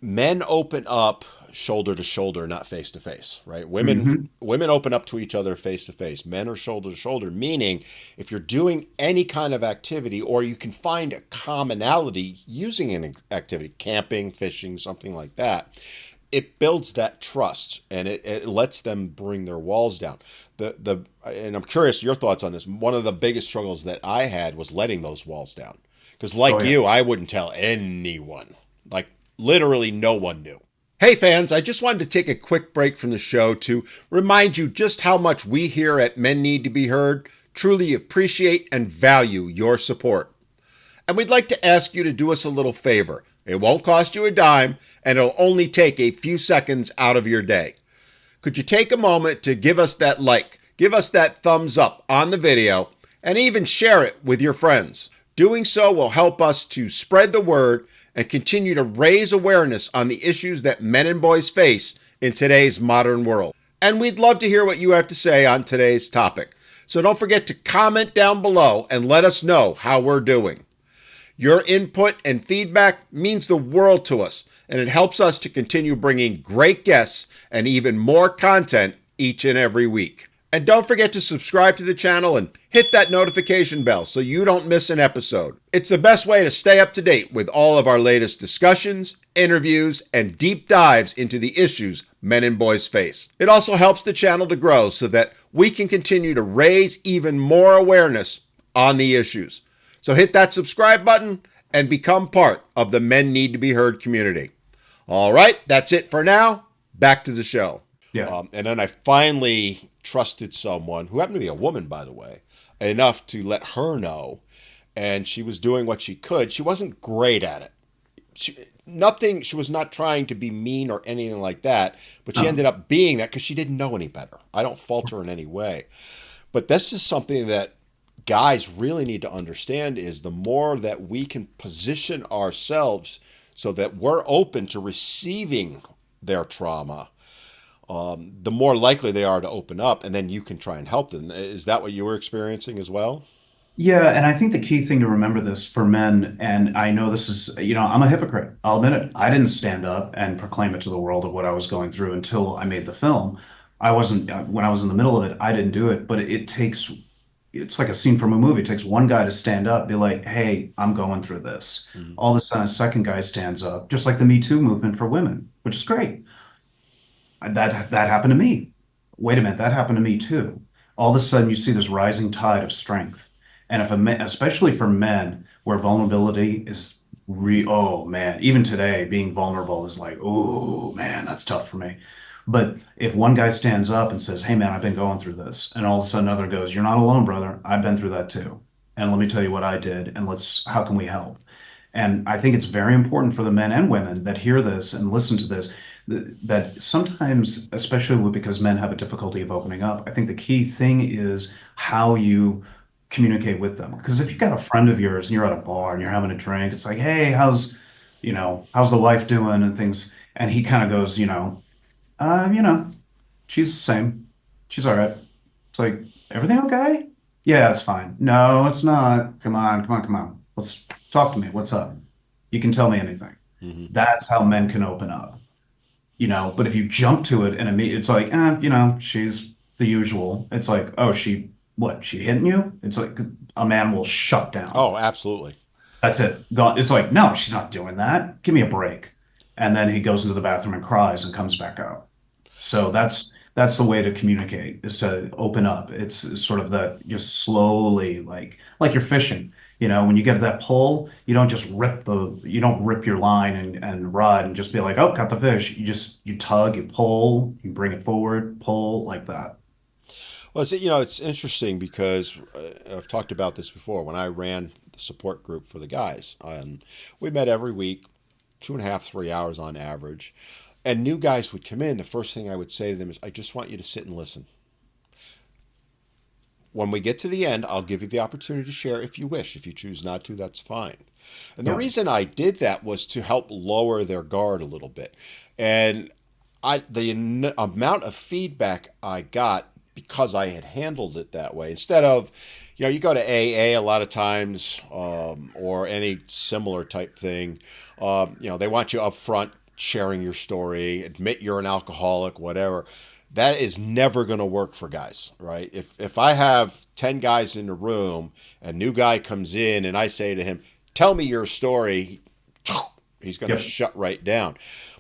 Men open up shoulder to shoulder, not face to face, right? Hmm. Women open up to each other face to face. Men are shoulder to shoulder, meaning if you're doing any kind of activity or you can find a commonality using an activity, camping, fishing, something like that, it builds that trust and it lets them bring their walls down. The and I'm curious your thoughts on this. One of the biggest struggles that I had was letting those walls down. Because Oh like yeah. you, I wouldn't tell anyone. Like literally no one knew. Hey fans, I just wanted to take a quick break from the show to remind you just how much we here at Men Need to Be Heard truly appreciate and value your support. And we'd like to ask you to do us a little favor. It won't cost you a dime, and it'll only take a few seconds out of your day. Could you take a moment to give us that like, give us that thumbs up on the video, and even share it with your friends? Doing so will help us to spread the word and continue to raise awareness on the issues that men and boys face in today's modern world. And we'd love to hear what you have to say on today's topic. So don't forget to comment down below and let us know how we're doing. Your input and feedback means the world to us, and it helps us to continue bringing great guests and even more content each and every week. And don't forget to subscribe to the channel and hit that notification bell so you don't miss an episode. It's the best way to stay up to date with all of our latest discussions, interviews, and deep dives into the issues men and boys face. It also helps the channel to grow so that we can continue to raise even more awareness on the issues. So hit that subscribe button and become part of the Men Need to Be Heard community. All right, that's it for now. Back to the show. Yeah. And then I finally trusted someone who happened to be a woman, by the way, enough to let her know. And she was doing what she could. She wasn't great at it. She was not trying to be mean or anything like that, but she Uh, ended up being that because she didn't know any better. I don't fault her in any way. But this is something that guys really need to understand is the more that we can position ourselves so that we're open to receiving their trauma, the more likely they are to open up, and then you can try and help them. Is that what you were experiencing as well? yeah, and I think the key thing to remember this for men, and I know this is, I'm a hypocrite. I'll admit it. I didn't stand up and proclaim it to the world of what I was going through until I made the film. I wasn't, when I was in the middle of it, I didn't do it, but it takes, it's like a scene from a movie. It takes one guy to stand up, be like, hey, I'm going through this. Mm-hmm. All of a sudden, a second guy stands up, just like the Me Too movement for women, which is great. That happened to me. Wait a minute, that happened to me too. All of a sudden, you see this rising tide of strength, and if a man, especially for men, where vulnerability is oh man, even today, being vulnerable is like, oh man, that's tough for me. But if one guy stands up and says, "Hey man, I've been going through this," and all of a sudden another goes, "You're not alone, brother. I've been through that too, and let me tell you what I did, and how can we help?" And I think it's very important for the men and women that hear this and listen to this, that sometimes, especially because men have a difficulty of opening up, I think the key thing is how you communicate with them. Because if you've got a friend of yours and you're at a bar and you're having a drink, it's like, hey, how's the wife doing and things, and he kind of goes, um, you know, she's the same. She's all right. It's like, everything okay? Yeah, it's fine. No, it's not. Come on, come on, come on. Let's talk to me. What's up? You can tell me anything. Mm-hmm. That's how men can open up, but if you jump to it and it's like, she's the usual. It's like, oh, she hitting you? It's like a man will shut down. Oh, absolutely. That's it. Gone. It's like, no, she's not doing that. Give me a break. And then he goes into the bathroom and cries and comes back out. So that's the way to communicate is to open up. It's sort of that just slowly, like you're fishing. When you get that pull, you don't rip your line and rod and just be like, oh, got the fish. You tug, you pull, you bring it forward, pull like that. Well, it's interesting because I've talked about this before. When I ran the support group for the guys, we met every week, 2.5, 3 hours on average. And new guys would come in. The first thing I would say to them is, I just want you to sit and listen. When we get to the end, I'll give you the opportunity to share if you wish. If you choose not to, that's fine. And the Yeah. reason I did that was to help lower their guard a little bit. And amount of feedback I got because I had handled it that way, instead of, you go to AA a lot of times, or any similar type thing. They want you up front sharing your story, admit you're an alcoholic, whatever. That is never going to work for guys, right? If I have 10 guys in the room, a new guy comes in and I say to him, tell me your story, he's going to Yep. shut right down.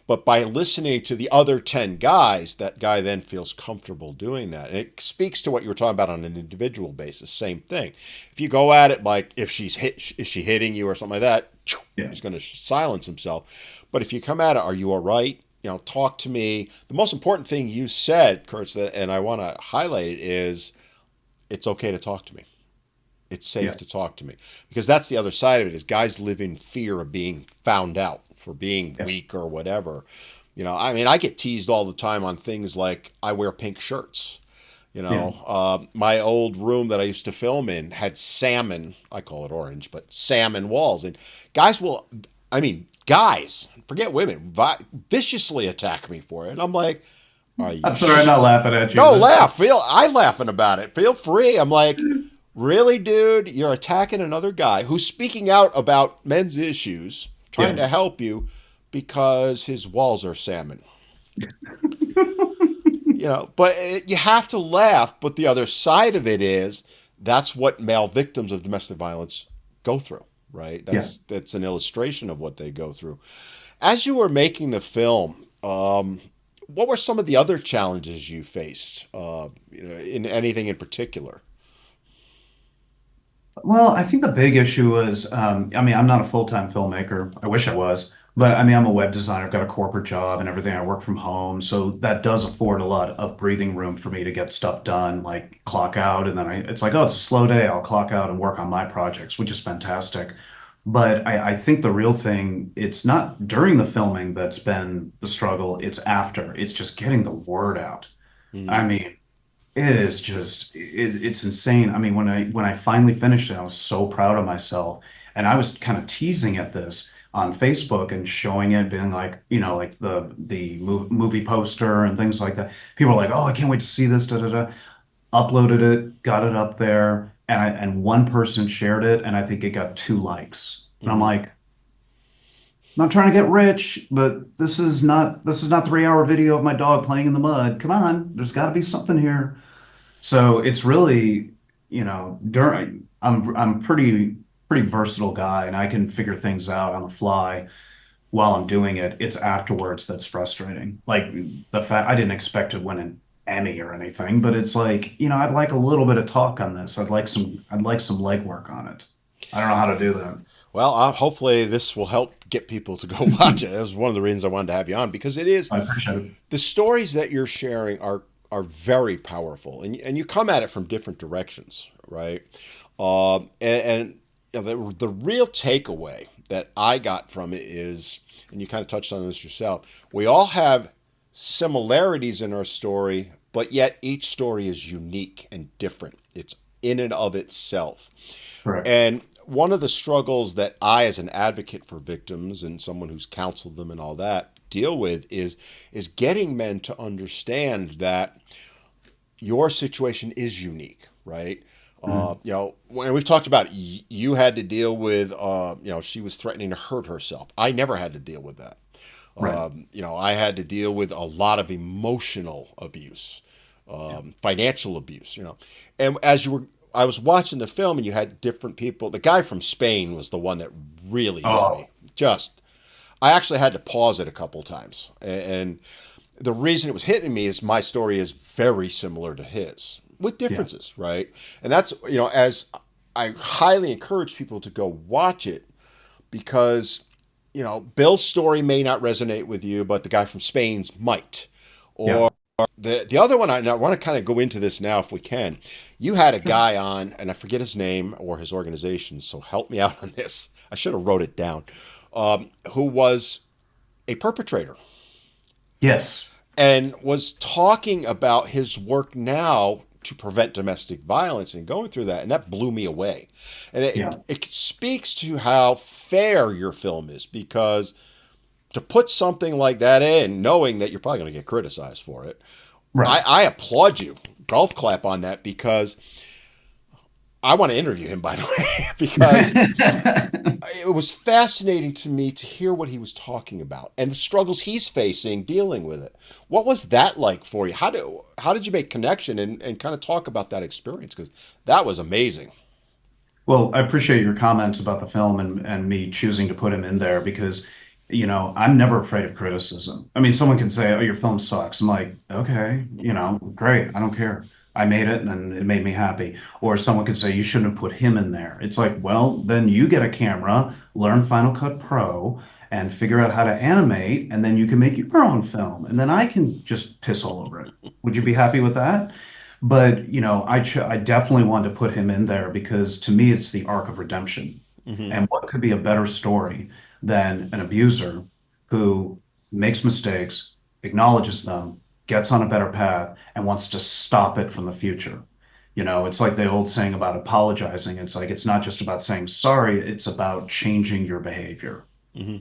But by listening to the other 10 guys, that guy then feels comfortable doing that. And it speaks to what you were talking about on an individual basis. Same thing. If you go at it like, if is she hitting you or something like that, Yeah. he's going to silence himself. But if you come at it, are you all right? Talk to me. The most important thing you said, Kurtz, and I want to highlight it, is it's okay to talk to me. It's safe Yeah. to talk to me, because that's the other side of it, is guys live in fear of being found out for being Yeah. weak or whatever. I mean, I get teased all the time on things like I wear pink shirts. Yeah. My old room that I used to film in had salmon, I call it orange, but salmon walls. And guys will, I mean, guys, forget women, viciously attack me for it. And I'm like, are you I'm sorry, I'm not laughing at you. no, laugh. I laughing about it. Feel free. I'm like, really, dude? You're attacking another guy who's speaking out about men's issues, trying Yeah. to help you because his walls are salmon. But you have to laugh. But the other side of it is that's what male victims of domestic violence go through, right? Yeah. That's an illustration of what they go through. As you were making the film, what were some of the other challenges you faced? In anything in particular? Well, I think the big issue was, I mean, I'm not a full-time filmmaker. I wish I was, but I mean, I'm a web designer. I've got a corporate job and everything. I work from home, so that does afford a lot of breathing room for me to get stuff done, like clock out, and then it's like, oh, it's a slow day. I'll clock out and work on my projects, which is fantastic. But I think the real thing, it's not during the filming that's been the struggle. It's after. It's just getting the word out. I Mm, mean, it is just it's insane. I mean, when I finally finished it, I was so proud of myself. And I was kind of teasing at this on Facebook and showing it, being like, like the movie poster and things like that. People are like, "Oh, I can't wait to see this." Da da da. Uploaded it, got it up there, and one person shared it, and I think it got 2 likes. And I'm mm, like, not trying to get rich, but this is not 3 hour video of my dog playing in the mud. Come on, there's got to be something here. So it's really, during I'm pretty versatile guy and I can figure things out on the fly while I'm doing it. It's afterwards that's frustrating. Like the fact I didn't expect to win an Emmy or anything, but it's like, I'd like a little bit of talk on this. I'd like some legwork on it. I don't know how to do that. Well, hopefully this will help get people to go watch it. That was one of the reasons I wanted to have you on, because it is, I appreciate it. the stories that you're sharing are very powerful, and you come at it from different directions, right? And the real takeaway that I got from it is, and you kind of touched on this yourself, we all have similarities in our story, but yet each story is unique and different. It's in and of itself. Correct. And one of the struggles that I, as an advocate for victims and someone who's counseled them and all that, deal with is getting men to understand that your situation is unique, right? Mhm. When we've talked about you had to deal with, she was threatening to hurt herself. I never had to deal with that. Right. I had to deal with a lot of emotional abuse, Yeah. financial abuse, And I was watching the film, and you had different people. The guy from Spain was the one that really hit me. Oh, I actually had to pause it a couple times. And the reason it was hitting me is my story is very similar to his, with yeah. differences, right? And that's, as I highly encourage people to go watch it, because Bill's story may not resonate with you, but the guy from Spain's might. Yeah. The other one, I want to kind of go into this now if we can. You had a Sure. guy on, and I forget his name or his organization, so help me out on this. I should have wrote it down. Who was a perpetrator Yes. and was talking about his work now to prevent domestic violence and going through that, and that blew me away. And Yeah. it speaks to how fair your film is, because to put something like that in, knowing that you're probably going to get criticized for it, Right. I applaud you. Golf clap on that, because I want to interview him, by the way, because it was fascinating to me to hear what he was talking about and the struggles he's facing dealing with it. What was that like for you? How did you make connection and kind of talk about that experience? Because that was amazing. Well, I appreciate your comments about the film and me choosing to put him in there because, I'm never afraid of criticism. I mean, someone can say, "Oh, your film sucks." I'm like, "Okay, great. I don't care. I made it and it made me happy." Or someone could say, "You shouldn't have put him in there." It's like, well, then you get a camera, learn Final Cut Pro, and figure out how to animate, and then you can make your own film, and then I can just piss all over it. Would you be happy with that? But I definitely wanted to put him in there because to me it's the arc of redemption. Hmm. And what could be a better story than an abuser who makes mistakes, acknowledges them, gets on a better path, and wants to stop it from the future. It's like the old saying about apologizing. It's like it's not just about saying sorry, it's about changing your behavior. Hmm.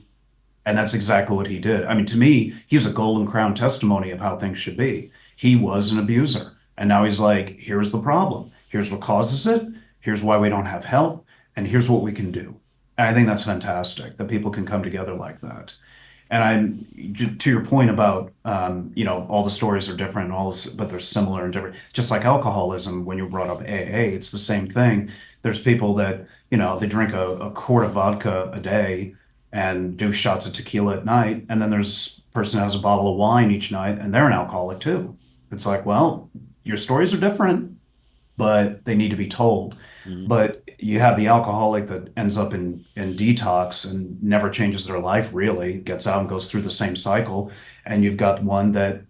And that's exactly what he did. I mean, to me, he's a golden crown testimony of how things should be. He was an abuser. And now he's like, here's the problem. Here's what causes it. Here's why we don't have help. And here's what we can do. And I think that's fantastic that people can come together like that. And to your point about, all the stories are different, all this, but they're similar and different. Just like alcoholism, when you brought up AA, it's the same thing. There's people that, they drink a quart of vodka a day and do shots of tequila at night. And then there's a person who has a bottle of wine each night and they're an alcoholic too. It's like, well, your stories are different, but they need to be told. Hmm. But you have the alcoholic that ends up in detox and never changes their life really, gets out and goes through the same cycle. And you've got one that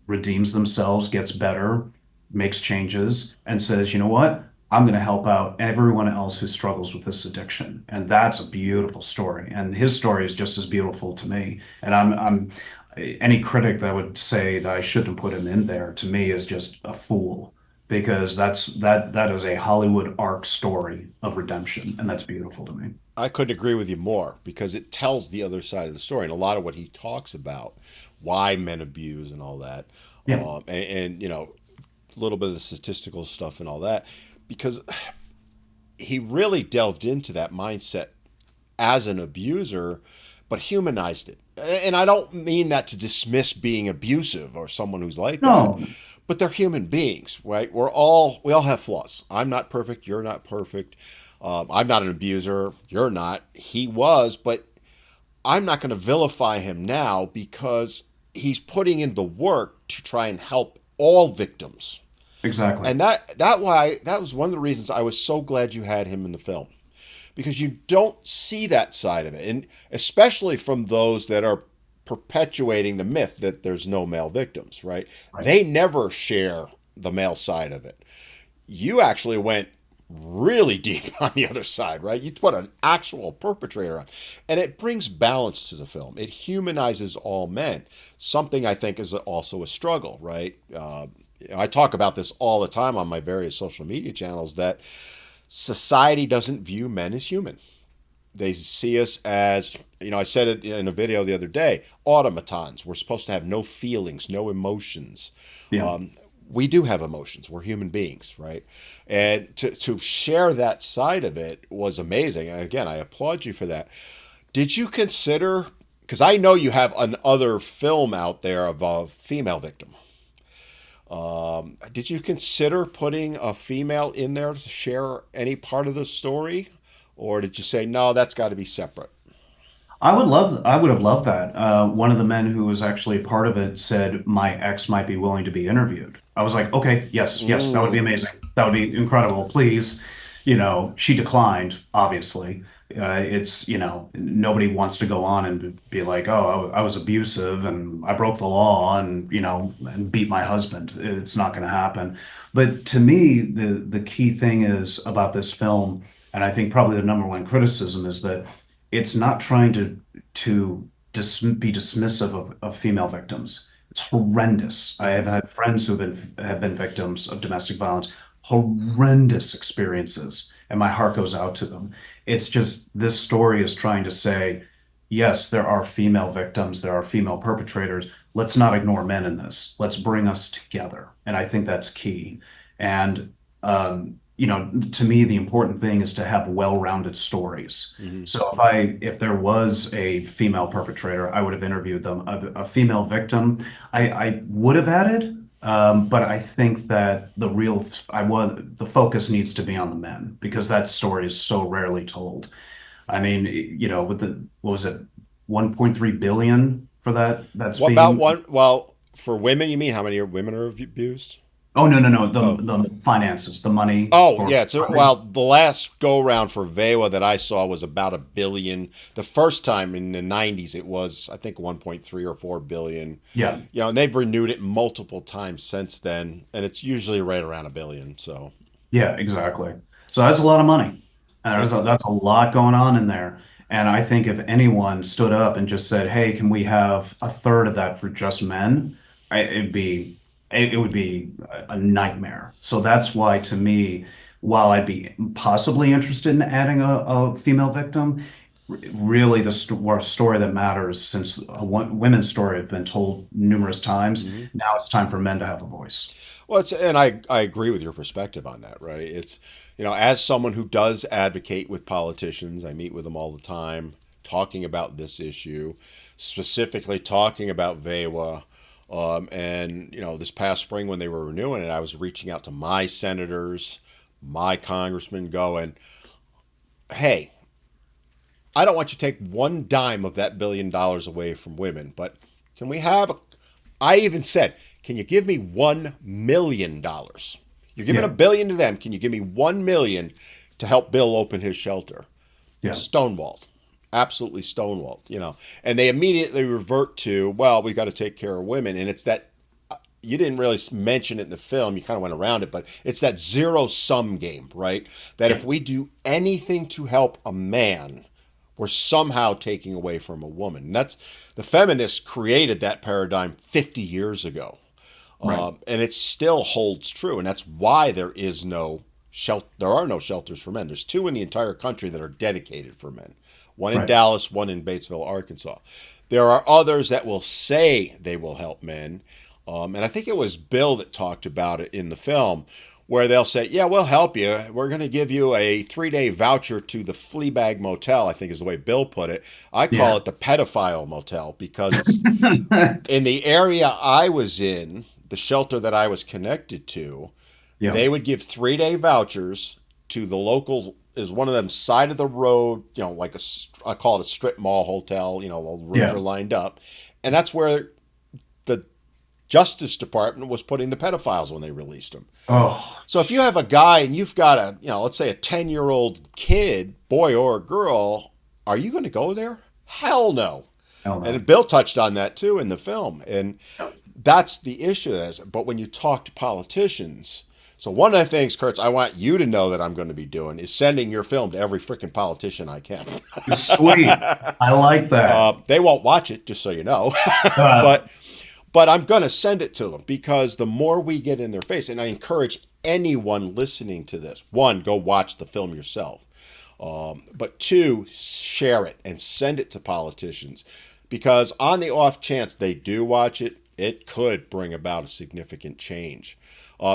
redeems themselves, gets better, makes changes, and says, you know what? I'm going to help out everyone else who struggles with this addiction. And that's a beautiful story. And his story is just as beautiful to me. And I'm any critic that would say that I shouldn't put him in there to me is just a fool because that is a Hollywood arc story of redemption. And that's beautiful to me. I couldn't agree with you more, because it tells the other side of the story, and a lot of what he talks about, why men abuse and all that, Yeah. and a little bit of the statistical stuff and all that, because he really delved into that mindset as an abuser, but humanized it. And I don't mean that to dismiss being abusive or someone who's like that, No, but they're human beings, right? We all have flaws. I'm not perfect. You're not perfect. I'm not an abuser. You're not. He was, but I'm not going to vilify him now, because he's putting in the work to try and help all victims. exactly. And that was one of the reasons I was so glad you had him in the film, because you don't see that side of it, and especially from those that are perpetuating the myth that there's no male victims, right? Right. They never share the male side of it. You actually went really deep on the other side, right? You put an actual perpetrator on, and it brings balance to the film. It humanizes all men, something I think is also a struggle, right? I talk about this all the time on my various social media channels, that society doesn't view men as human. They see us as, I said it in a video the other day, automatons. We're supposed to have no feelings, no emotions. Yeah. Um, we do have emotions. We're human beings, right? And to share that side of it was amazing. And again, I applaud you for that. Did you consider, because I know you have another film out there of a female victim. Did you consider putting a female in there to share any part of the story? Or did you say, no, that's got to be separate? I would have loved that. One of the men who was actually part of it said my ex might be willing to be interviewed. I was like, okay, yes, yes, that would be Mm. amazing. That would be incredible. Please. She declined, obviously. It's, nobody wants to go on and be like, oh, I was abusive and I broke the law and, and beat my husband. It's not going to happen. But to me, the key thing is about this film, and I think probably the number one criticism is that it's not trying to be dismissive of female victims. It's horrendous. I have Mhm. had friends who have been victims of domestic violence, horrendous experiences, and my heart goes out to them. It's just this story is trying to say, yes, there are female victims, there are female perpetrators. Let's not ignore men in this. Let's bring us together. And I think that's key. And, to me, the important thing is to have well-rounded stories. Mhm. So if there was a female perpetrator, I would have interviewed them. A female victim, I would have added, but I think that the focus needs to be on the men because that story is so rarely told. I mean, with what was it, 1.3 billion for that's What about being. one? Well, for women, you mean how many women are abused? Oh, no, no, no, Oh, the finances, the money oh, for yeah. It's well, the last go round for VEWA that I saw was about 1 billion. The first time in the '90s, it was I think 1.3 or 4 billion. yeah, And they've renewed it multiple times since then, and it's usually right around 1 billion. So yeah, exactly. So that's a lot of money. And it, that's a lot going on in there. And I think if anyone stood up and just said, "Hey, can we have a third of that for just men?" It would be a nightmare. So that's why, to me, while I'd be possibly interested in adding a female victim, really story that matters, since women's story have been told numerous times. mhm. Now it's time for men to have a voice. Well, and I agree with your perspective on that, right? It's, as someone who does advocate with politicians, I meet with them all the time talking about this issue, specifically talking about VEWA. And, this past spring when they were renewing it, I was reaching out to my senators, my congressmen, going, hey, I don't want you to take one dime of that $1 billion away from women, but can we have, I even said, can you give me $1 million? You're giving Yeah, $1 billion to them. Can you give me $1 million to help Bill open his shelter? yeah, Stonewalled, absolutely stonewalled. And they immediately revert to, well, we got to take care of women. And it's that, you didn't really mention it in the film, you kind of went around it, but it's that zero sum game, right? That yeah, if we do anything to help a man, we're somehow taking away from a woman. And that's, the feminists created that paradigm 50 years ago. right, And it still holds true. And that's why there are no shelters for men. There's two in the entire country that are dedicated for men. One in right. Dallas, one in Batesville, Arkansas. There are others that will say they will help men. And I think it was Bill that talked about it in the film, where they'll say, yeah, we'll help you. We're going to give you a 3-day voucher to the Fleabag Motel, I think is the way Bill put it. I call Yeah. it the pedophile motel because it's in the area I was in, the shelter that I was connected to. Yeah. They would give 3-day vouchers to the local, is one of them side of the road, like I call it a strip mall hotel, the rooms Yeah. are lined up. And that's where the Justice Department was putting the pedophiles when they released them. Oh, So if you have a guy and you've got let's say a 10-year-old kid, boy or girl, are you going to go there? Hell no. hell no. And Bill touched on that too in the film. And Yeah. that's the issue. But when you talk to politicians, so one of the things, Kurtz, I want you to know that I'm going to be doing is sending your film to every freaking politician I can. Sweet. I like that. They won't watch it, just so you know. Uh, but I'm going to send it to them because the more we get in their face, and I encourage anyone listening to this, one, go watch the film yourself. But two, share it and send it to politicians because on the off chance they do watch it, it could bring about a significant change.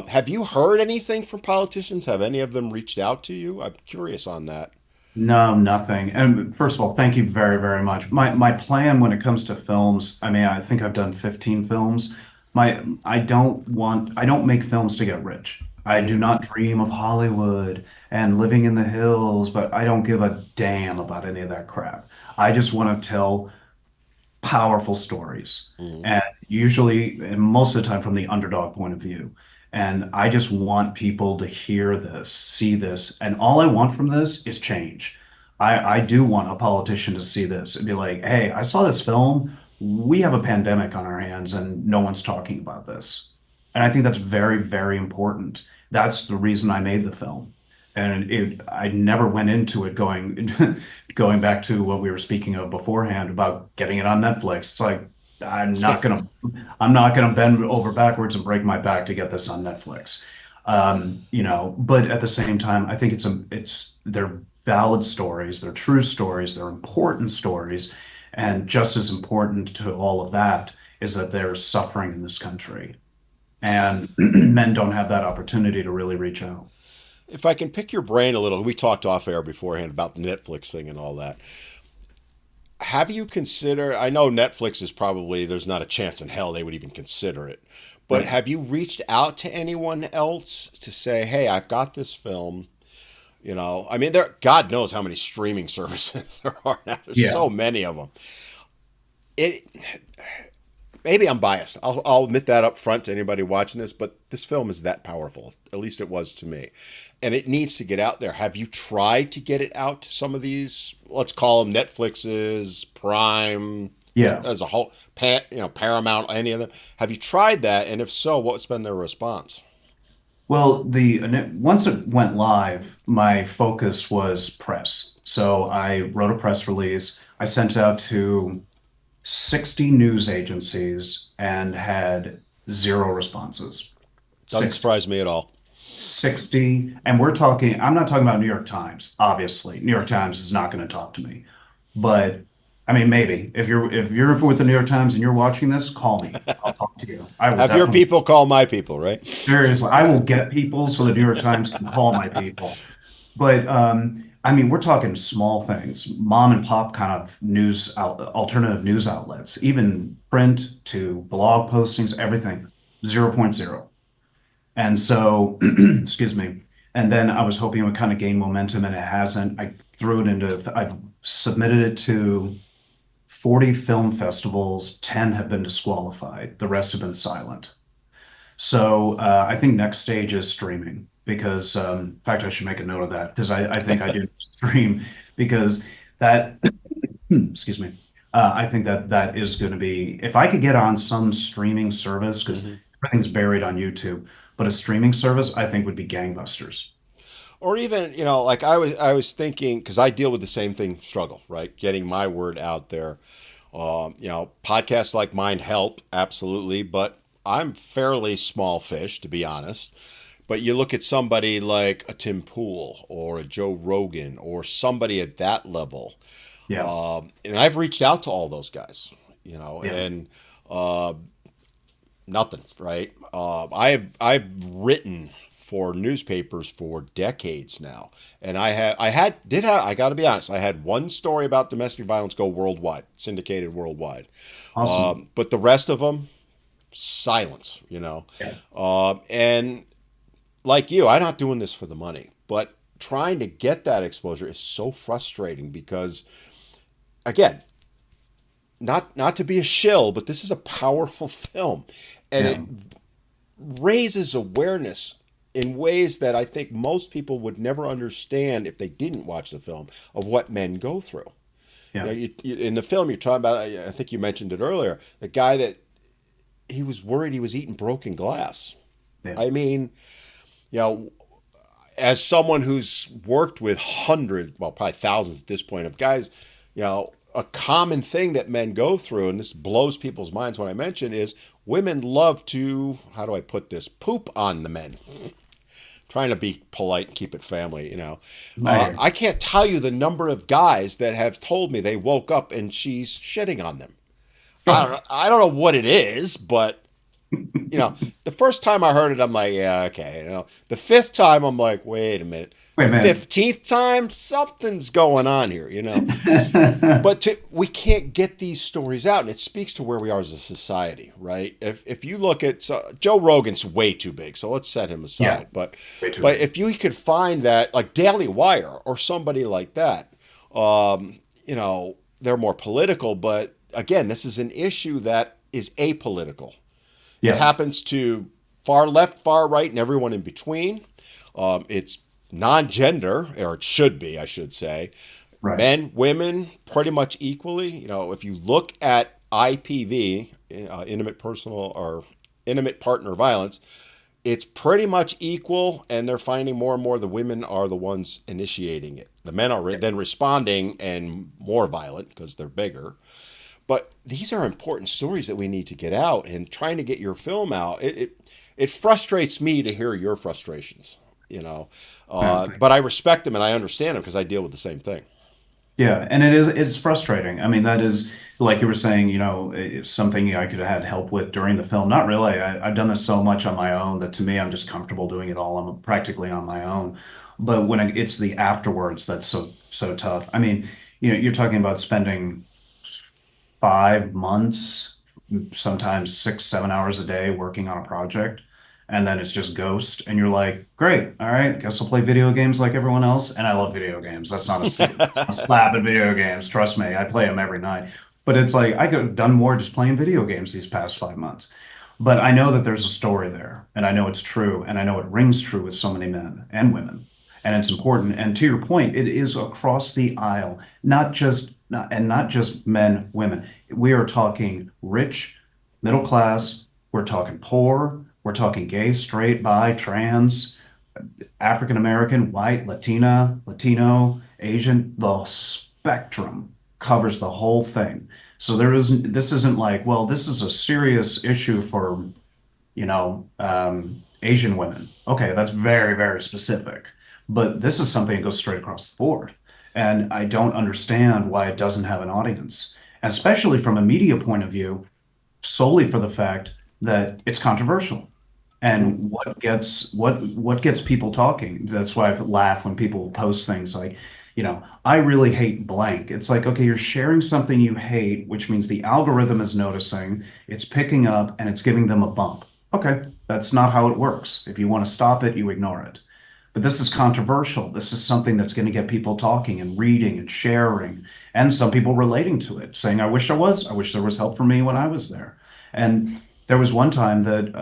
Have you heard anything from politicians? Have any of them reached out to you? I'm curious on that. no, nothing. And first of all, thank you very, very much. My plan when it comes to films, I mean, I think I've done 15 films. I don't make films to get rich. I do Mm-hmm. not dream of Hollywood and living in the hills, but I don't give a damn about any of that crap. I just want to tell powerful stories, Mm-hmm. and usually, and most of the time, from the underdog point of view. And I just want people to hear this, see this, and all I want from this is change. I do want a politician to see this and be like, hey, I saw this film. We have a pandemic on our hands and no one's talking about this. And I think that's very, very important. That's the reason I made the film. And I never went into it going back to what we were speaking of beforehand about getting it on Netflix. It's like, I'm not gonna, I'm not gonna bend over backwards and break my back to get this on Netflix. But at the same time, I think they're valid stories, they're true stories, they're important stories, and just as important to all of that is that there's suffering in this country, and men don't have that opportunity to really reach out. If I can pick your brain a little, we talked off air beforehand about the Netflix thing and all that. Have you considered? I know Netflix is probably, there's not a chance in hell they would even consider it, but Right. have you reached out to anyone else to say, hey, I've got this film? I mean, God knows how many streaming services there are now. There's Yeah. so many of them. It Maybe I'm biased. I'll admit that up front to anybody watching this, but this film is that powerful. At least it was to me. And it needs to get out there. Have you tried to get it out to some of these, let's call them Netflix's, Prime, Yeah. as a whole, Paramount, any of them? Have you tried that? And if so, what's been their response? Well, once it went live, my focus was press. So I wrote a press release. I sent it out to 60 news agencies and had zero responses. Doesn't 60. surprise me at all. 60. And I'm not talking about New York Times, obviously. New York Times is not going to talk to me. But I mean, maybe if you're with the New York Times and you're watching this, call me. I'll talk to you. I will Have your definitely. people call my people, right? Seriously, I will get people so the New York Times can call my people. But I mean, we're talking small things, mom and pop kind of alternative news outlets, even print to blog postings, everything, zero point 0. And so, excuse me. And then I was hoping it would kind of gain momentum, and it hasn't. I've submitted it to 40 film festivals, 10 have been disqualified, the rest have been silent. So I think next stage is streaming because, in fact, I should make a note of that because I think I do stream because that, excuse me, I think that is going to be, if I could get on some streaming service, because Hmm. everything's buried on YouTube, but a streaming service I think would be gangbusters. Or even, like I was thinking, because I deal with the same thing, struggle, right? Getting my word out there. Podcasts like mine help, absolutely, but I'm fairly small fish, to be honest. But you look at somebody like a Tim Pool or a Joe Rogan or somebody at that level, Yeah, and I've reached out to all those guys, yeah, and uh, nothing, right? I've written for newspapers for decades now, and I got to be honest, I had one story about domestic violence go worldwide, syndicated worldwide, awesome. but the rest of them, silence, Yeah, and like you, I'm not doing this for the money, but trying to get that exposure is so frustrating because, again, not to be a shill, but this is a powerful film, and yeah, it raises awareness in ways that I think most people would never understand if they didn't watch the film of what men go through. yeah, In the film, you're talking about, I think you mentioned it earlier, the guy that he was worried he was eating broken glass. yeah, I mean, you know, as someone who's worked with hundreds, well, probably thousands at this point of guys, a common thing that men go through, and this blows people's minds when I mention, is women love to, how do I put this, poop on the men. Trying to be polite and keep it family. I hear. I can't tell you the number of guys that have told me they woke up and she's shitting on them. Sure. I don't know what it is, but the first time I heard it, I'm like, yeah, okay. The fifth time, I'm like, wait a minute. Wait The a minute. 15th time, something's going on here. But we can't get these stories out, and it speaks to where we are as a society, right? If you look at Joe Rogan's way too big, so let's set him Yeah, aside. But way too but big. if you could find that, like Daily Wire or somebody like that, they're more political. But again, this is an issue that is apolitical. It Yeah, happens to far left, far right, and everyone in between. It's non-gender, or it should be, I should say. Right. Men, women, pretty much equally. If you look at IPV, intimate personal or intimate partner violence, it's pretty much equal, and they're finding more and more the women are the ones initiating it. The men are then responding and more violent because they're bigger. But these are important stories that we need to get out, and trying to get your film out. It frustrates me to hear your frustrations, you know. Yeah. But I respect them and I understand them because I deal with the same thing. Yeah, and it's frustrating. I mean, that is like you were saying, it's something I could have had help with during the film. Not really. I've done this so much on my own that to me, I'm just comfortable doing it all. I'm practically on my own. But when it's the afterwards that's so tough. I mean, you're talking about spending 5 months, sometimes 6, 7 hours a day working on a project, and then it's just ghost, and you're like, great, all right, guess I'll play video games like everyone else. And I love video games. That's not a secret. It's not a slap at video games. Trust me, I play them every night. But it's like I could have done more just playing video games these past 5 months. But I know that there's a story there, and I know it's true, and I know it rings true with so many men and women, and it's important. And to your point, it is across the aisle, not just men, women. We are talking rich, middle class. We're talking poor. We're talking gay, straight, bi, trans, African American, white, Latina, Latino, Asian. The spectrum covers the whole thing. So this isn't like, well, this is a serious issue for Asian women. Okay, that's very, very specific. But this is something that goes straight across the board. And I don't understand why it doesn't have an audience, and especially from a media point of view, solely for the fact that it's controversial. Hmm. And what gets people talking? That's why I laugh when people post things like, I really hate blank. It's like, okay, you're sharing something you hate, which means the algorithm is noticing, it's picking up, and it's giving them a bump. Okay, that's not how it works. If you want to stop it, you ignore it. But this is controversial. This is something that's going to get people talking and reading and sharing, and some people relating to it, saying, I wish there was help for me when I was there. And there was one time that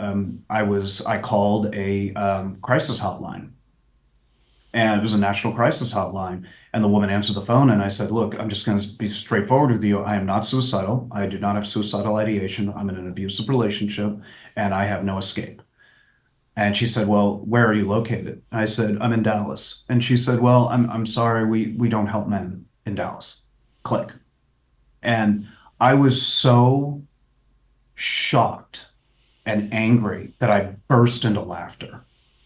I called a crisis hotline, and it was a national crisis hotline. And the woman answered the phone, and I said, "Look, I'm just going to be straightforward with you. I am not suicidal. I do not have suicidal ideation. I'm in an abusive relationship, and I have no escape." And she said, "Well, where are you located?" I said, "I'm in Dallas." And she said, "Well, I'm sorry, we don't help men in Dallas." Click. And I was so shocked and angry that I burst into laughter.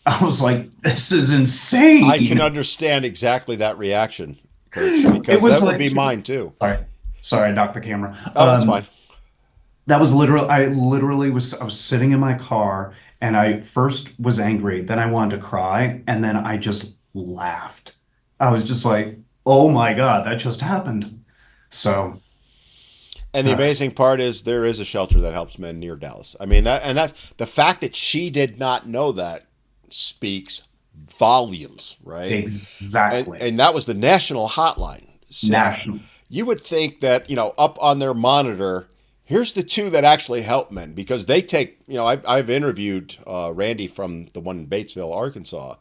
I was like, this is I can insane. understand exactly that reaction, Kurtz, It because was that would like, be mine too. sorry, sorry, I knocked the camera. Oh, that's fine. That was I was sitting in my car, and I first was angry, then I wanted to cry, and then I just laughed. I was just like, oh my God, that just happened. So, And the amazing part is there is a shelter that helps men near Dallas. I mean that's the fact that she did not know that speaks volumes, right? And exactly. and that was the national hotline. So National. you would think that up on their monitor, here's the two that actually help men because they take. I've interviewed Randy from the one in Batesville, Arkansas.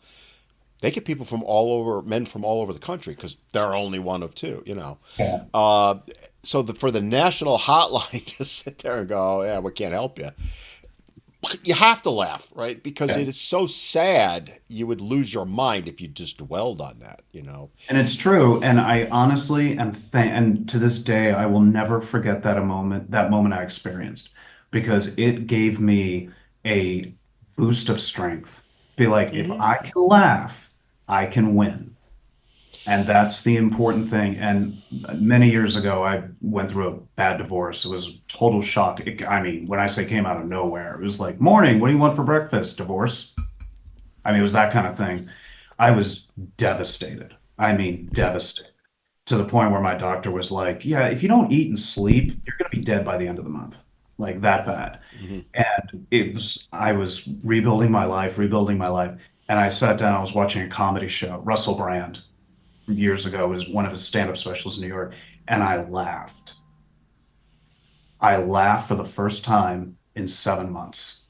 They get people from all over, men from all over the country because they're only one of two. Yeah. Uh, so for the national hotline to sit there and go, "Oh, yeah, we can't help you," you have to laugh, right? Because Yeah. it is so sad. You would lose your mind if you just dwelled on that. And it's true. And I honestly and to this day, I will never forget that moment I experienced, because it gave me a boost of strength. Be like, if Hmm. I can laugh, I can win. And that's the important thing. And many years ago, I went through a bad divorce. It was a total shock. I mean, when I say came out of nowhere, it was like, morning, what do you want for breakfast? Divorce. I mean, it was that kind of thing. I was devastated. I mean, devastated, to the point where my doctor was like, "Yeah, if you don't eat and sleep, you're going to be dead by the end of the month." Like that bad. Hmm. And I was rebuilding my life. And I sat down, I was watching a comedy show. Russell Brand, years ago, was one of his stand-up specials in New York. And I laughed. I laughed for the first time in 7 months.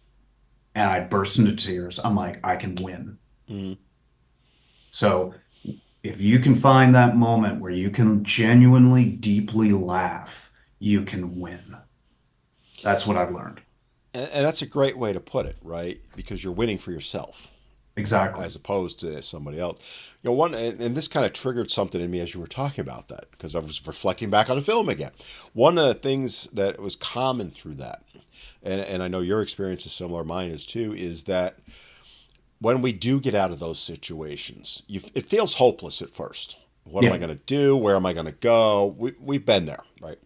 And I burst into tears. I'm like, I can win. Hmm. So If you can find that moment where you can genuinely, deeply laugh, you can win. That's what I've learned. And that's a great way to put it, right? Because you're winning for yourself, Exactly. as opposed to somebody else. One, and this kind of triggered something in me as you were talking about that, because I was reflecting back on the film again. One of the things that was common through that, and I know your experience is similar, mine is too, is that when we do get out of those situations, it feels hopeless at first. What am I Yeah. going to do? Where am I going to go? We've been there, right?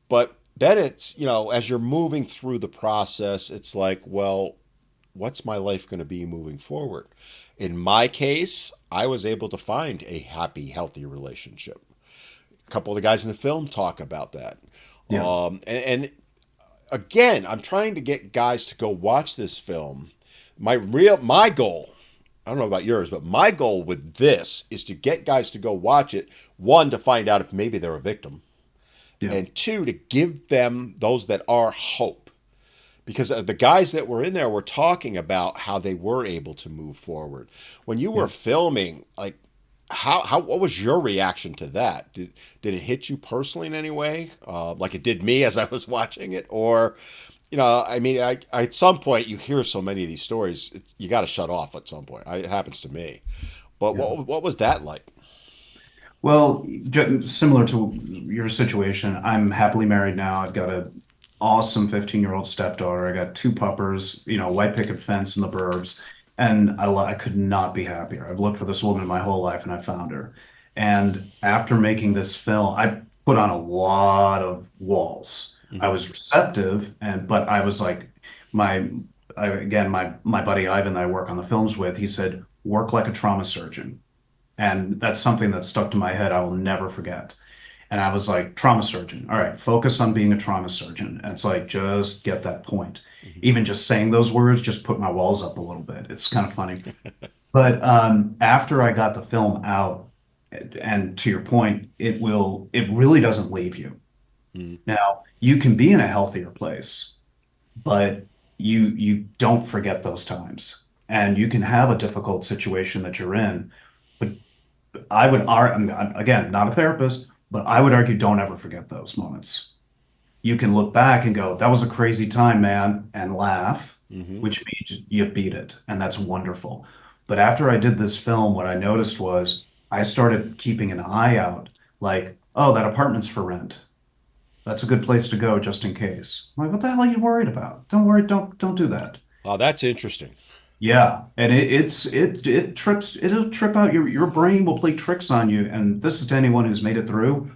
But then it's, as you're moving through the process, it's like, well, what's my life going to be moving forward? In my case, I was able to find a happy, healthy relationship. A couple of the guys in the film talk about that. Yeah. And again, I'm trying to get guys to go watch this film. My goal, I don't know about yours, but my goal with this is to get guys to go watch it. One, to find out if maybe they're a victim, Yeah. and two, to give them, those that are, hope. Because the guys that were in there were talking about how they were able to move forward. When you were Yeah. filming, like, how what was your reaction to that? Did it hit you personally in any way, like it did me as I was watching it, or I mean, at some point you hear so many of these stories, you got to shut off at some point. It happens to me. But Yeah. what was that like? Well, similar to your situation, I'm happily married now. I've got a awesome 15-year-old stepdaughter. I got two puppers, white picket fence in the burbs, and I could not be happier. I've looked for this woman my whole life, and I found her. And after making this film, I put on a lot of walls. I Hmm. was receptive, but I was like, my, again, my buddy Ivan that I work on the films with, he said, work like a trauma surgeon. And that's something that stuck to my head. I will never forget. And I was like, trauma surgeon. All right, focus on being a trauma surgeon. And it's like, just get that point. Hmm. Even just saying those words just put my walls up a little bit. It's kind of funny. But after I got the film out, and to your point, it really doesn't leave you. Hmm. Now, you can be in a healthier place, but you don't forget those times. And you can have a difficult situation that you're in, but I would argue, again, not a therapist, but I would argue don't ever forget those moments. You can look back and go, that was a crazy time, man, and laugh, Hmm. which means you beat it. And that's wonderful. But after I did this film, what I noticed was I started keeping an eye out, like, oh, that apartment's for rent. That's a good place to go just in case. I'm like, what the hell are you worried about? Don't worry, don't do that. Oh, that's interesting. Yeah, and it'll trip out your brain will play tricks on you. And this is to anyone who's made it through.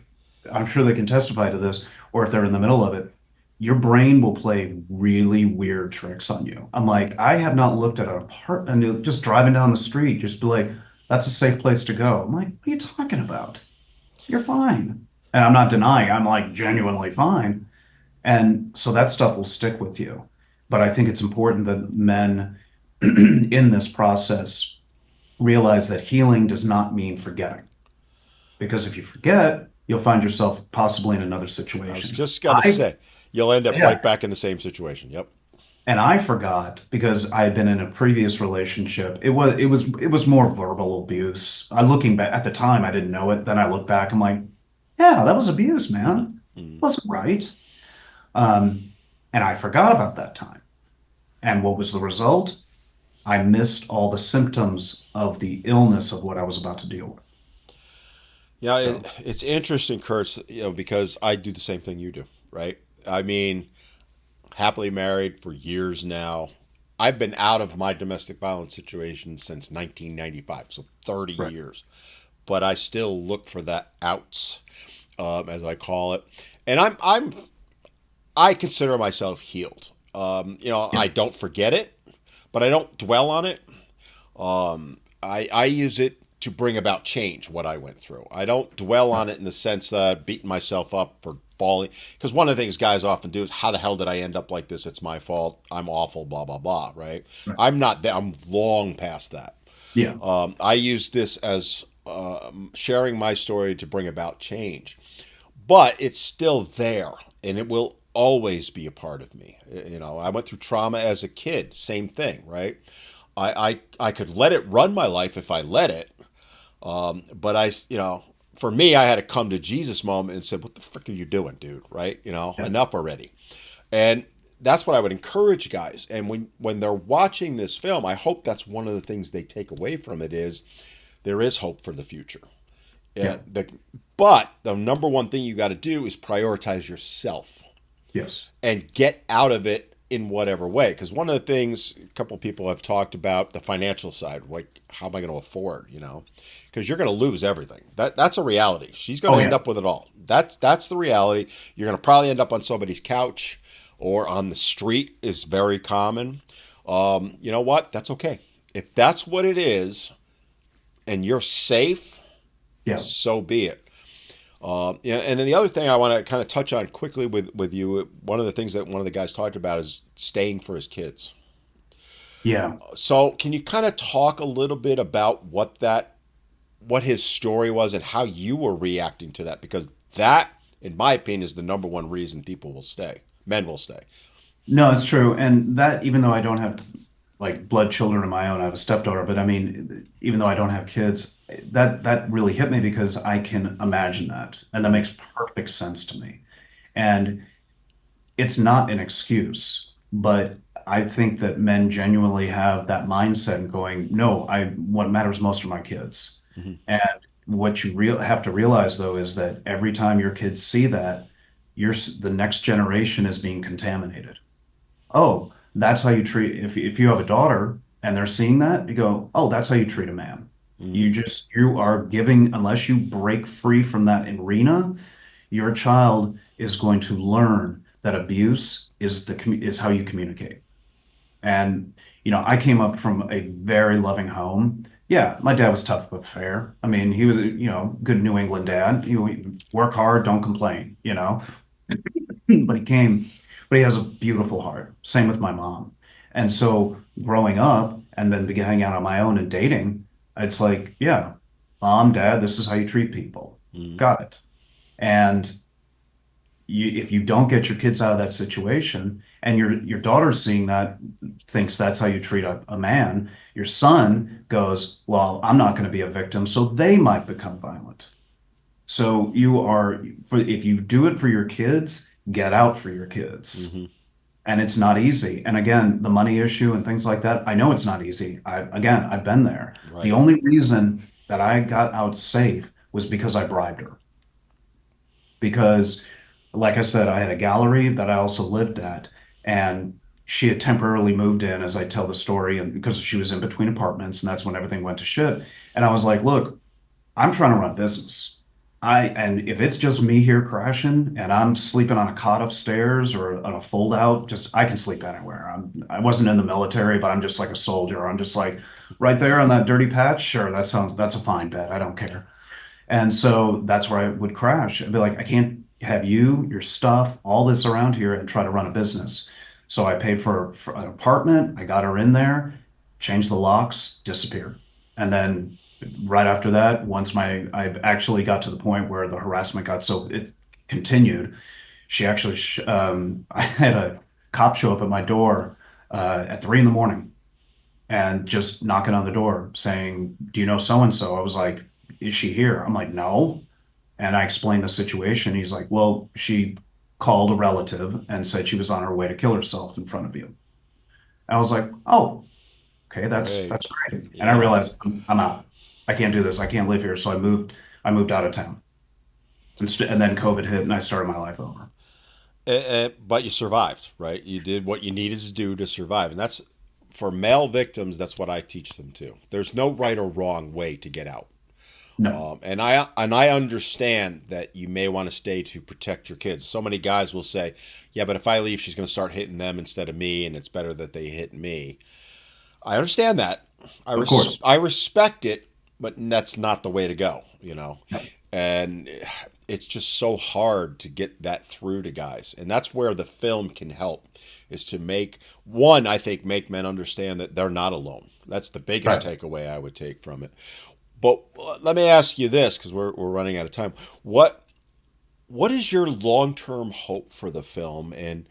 I'm sure they can testify to this, or if they're in the middle of it, your brain will play really weird tricks on you. I'm like, I have not looked at an apartment just driving down the street, just be like, that's a safe place to go. I'm like, what are you talking about? You're fine. And I'm not denying, I'm like genuinely fine. And so that stuff will stick with you. But I think it's important that men in this process realize that healing does not mean forgetting. Because if you forget, you'll find yourself possibly in another I was situation. just gonna say, you'll end up right Yeah. back in the same situation. Yep. And I forgot because I had been in a previous relationship. It was more verbal abuse. I looking back at the time, I didn't know it. Then I look back, I'm like, yeah, that was abuse, Hmm. man. Hmm. Wasn't right. Um, and I forgot about that time. And what was the result? I missed all the symptoms of the illness of what I was about to deal with. Yeah, So, it's interesting, Kurtz, because I do the same thing you do, right? I mean, happily married for years now. I've been out of my domestic violence situation since 1995, so 30 right. years. But I still look for that outs, as I call it. And I consider myself healed. Yeah. I don't forget it, but I don't dwell on it. I use it to bring about change, what I went through. I don't dwell Right. on it in the sense that I'm beating myself up for falling. Because one of the things guys often do is, how the hell did I end up like this? It's my fault. I'm awful, blah, blah, blah, right? Right. I'm not that. I'm long past that. Yeah. I use this as sharing my story to bring about change. But it's still there, and it will always be a part of me. I went through trauma as a kid, same thing, right? I could let it run my life if I let it, But for me, I had a come to Jesus moment and said, "What the frick are you doing, dude? Right? Yeah. Enough already." And that's what I would encourage guys. And when they're watching this film, I hope that's one of the things they take away from it is there is hope for the future. Yeah. But the number one thing you got to do is prioritize yourself Yes. and get out of it in whatever way. Because one of the things a couple of people have talked about the financial side, like how am I going to afford, because you're going to lose everything. That's a reality. She's going Oh to end yeah. up with it all. That's the reality. You're going to probably end up on somebody's couch or on the street is very common. You know what? That's okay. If that's what it is, and you're safe, Yeah. so be it. Yeah, and then the other thing I want to kind of touch on quickly with you, one of the things that one of the guys talked about is staying for his kids. Yeah. So can you kind of talk a little bit about what his story was and how you were reacting to that? Because that, in my opinion, is the number one reason people will stay. Men will stay. No, it's true. And that, even though I don't have like blood children of my own, I have a stepdaughter, but I mean, even though I don't have kids, that really hit me because I can imagine that. And that Mm-hmm. makes perfect sense to me. And it's not an excuse, but I think that men genuinely have that mindset and going, no, what matters most are my kids. Mm-hmm. And what you have to realize though is that every time your kids see that, the next generation is being contaminated. Oh, that's how you treat if you have a daughter and they're seeing that, you go, oh, that's how you treat a man. Mm-hmm. You are giving, unless you break free from that arena, your child is going to learn that abuse is how you communicate. And I came up from a very loving home. Yeah, my dad was tough but fair. I mean, he was good New England dad. You work hard, don't complain. But he has a beautiful heart. Same with my mom. And so growing up and then beginning hanging out on my own and dating, it's like, yeah, mom, dad, this is how you treat people. Mm-hmm. Got it. And if you don't get your kids out of that situation and your daughter's seeing that, thinks that's how you treat a man, your son goes, well, I'm not going to be a victim, so they might become violent. So if you do it for your kids, get out for your kids. Mm-hmm. And it's not easy. And again, the money issue and things like that, I know it's not easy. I've been there. The Right. only reason that I got out safe was because I bribed her. Because, like I said, I had a gallery that I also lived at, and she had temporarily moved in as I tell the story, and because she was in between apartments, and that's when everything went to shit. And I was like, look, I'm trying to run a business. And if it's just me here crashing and I'm sleeping on a cot upstairs or on a fold out, just I can sleep anywhere. I wasn't in the military, but I'm just like a soldier. I'm just like right there on that dirty patch. Sure, that's a fine bed. I don't care. And so that's where I would crash. I'd be like, I can't have you, your stuff, all this around here and try to run a business. So I paid for an apartment. I got her in there, changed the locks, disappeared. And then right after that, I actually got to the point where the harassment got so it continued. She actually, I had a cop show up at my door at 3 in the morning and just knocking on the door saying, do you know so and so? I was like, is she here? I'm like, no. And I explained the situation. He's like, well, she called a relative and said she was on her way to kill herself in front of you. I was like, oh, okay, Great. that's great. And I Yeah. realized I'm out. I can't do this. I can't live here. So I moved out of town. And then COVID hit and I started my life over. But you survived, right? You did what you needed to do to survive, and that's for male victims. That's what I teach them too. There's no right or wrong way to get out. No, And I understand that you may want to stay to protect your kids. So many guys will say, "Yeah, but if I leave, she's going to start hitting them instead of me, and it's better that they hit me." I understand that. of course. I respect it, but that's not the way to go. No, And it's just so hard to get that through to guys, and that's where the film can help. Is to I think make men understand that they're not alone. That's the biggest right. takeaway I would take from it. But let me ask you this, because we're running out of time. What is your long term hope for the film, and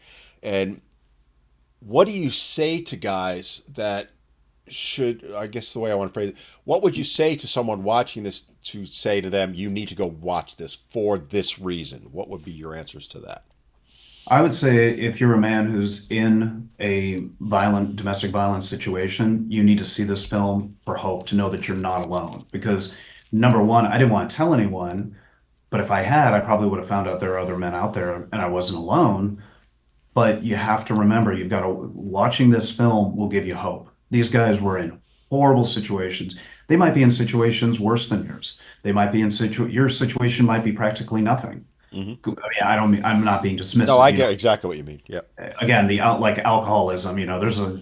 what do you say to guys that should, I guess the way I want to phrase it, what would you say to someone watching this to say to them, you need to go watch this for this reason? What would be your answers to that? I would say if you're a man who's in a violent domestic violence situation, you need to see this film for hope to know that you're not alone. Because number one, I didn't want to tell anyone, but if I had, I probably would have found out there are other men out there and I wasn't alone. But you have to remember, you've got to, watching this film will give you hope. These guys were in horrible situations. They might be in situations worse than yours. They might be in your situation might be practically nothing. Hmm. I mean, I don't mean, I'm not being No, I dismissive, get exactly what you mean. Yep. again, the out like alcoholism, there's a,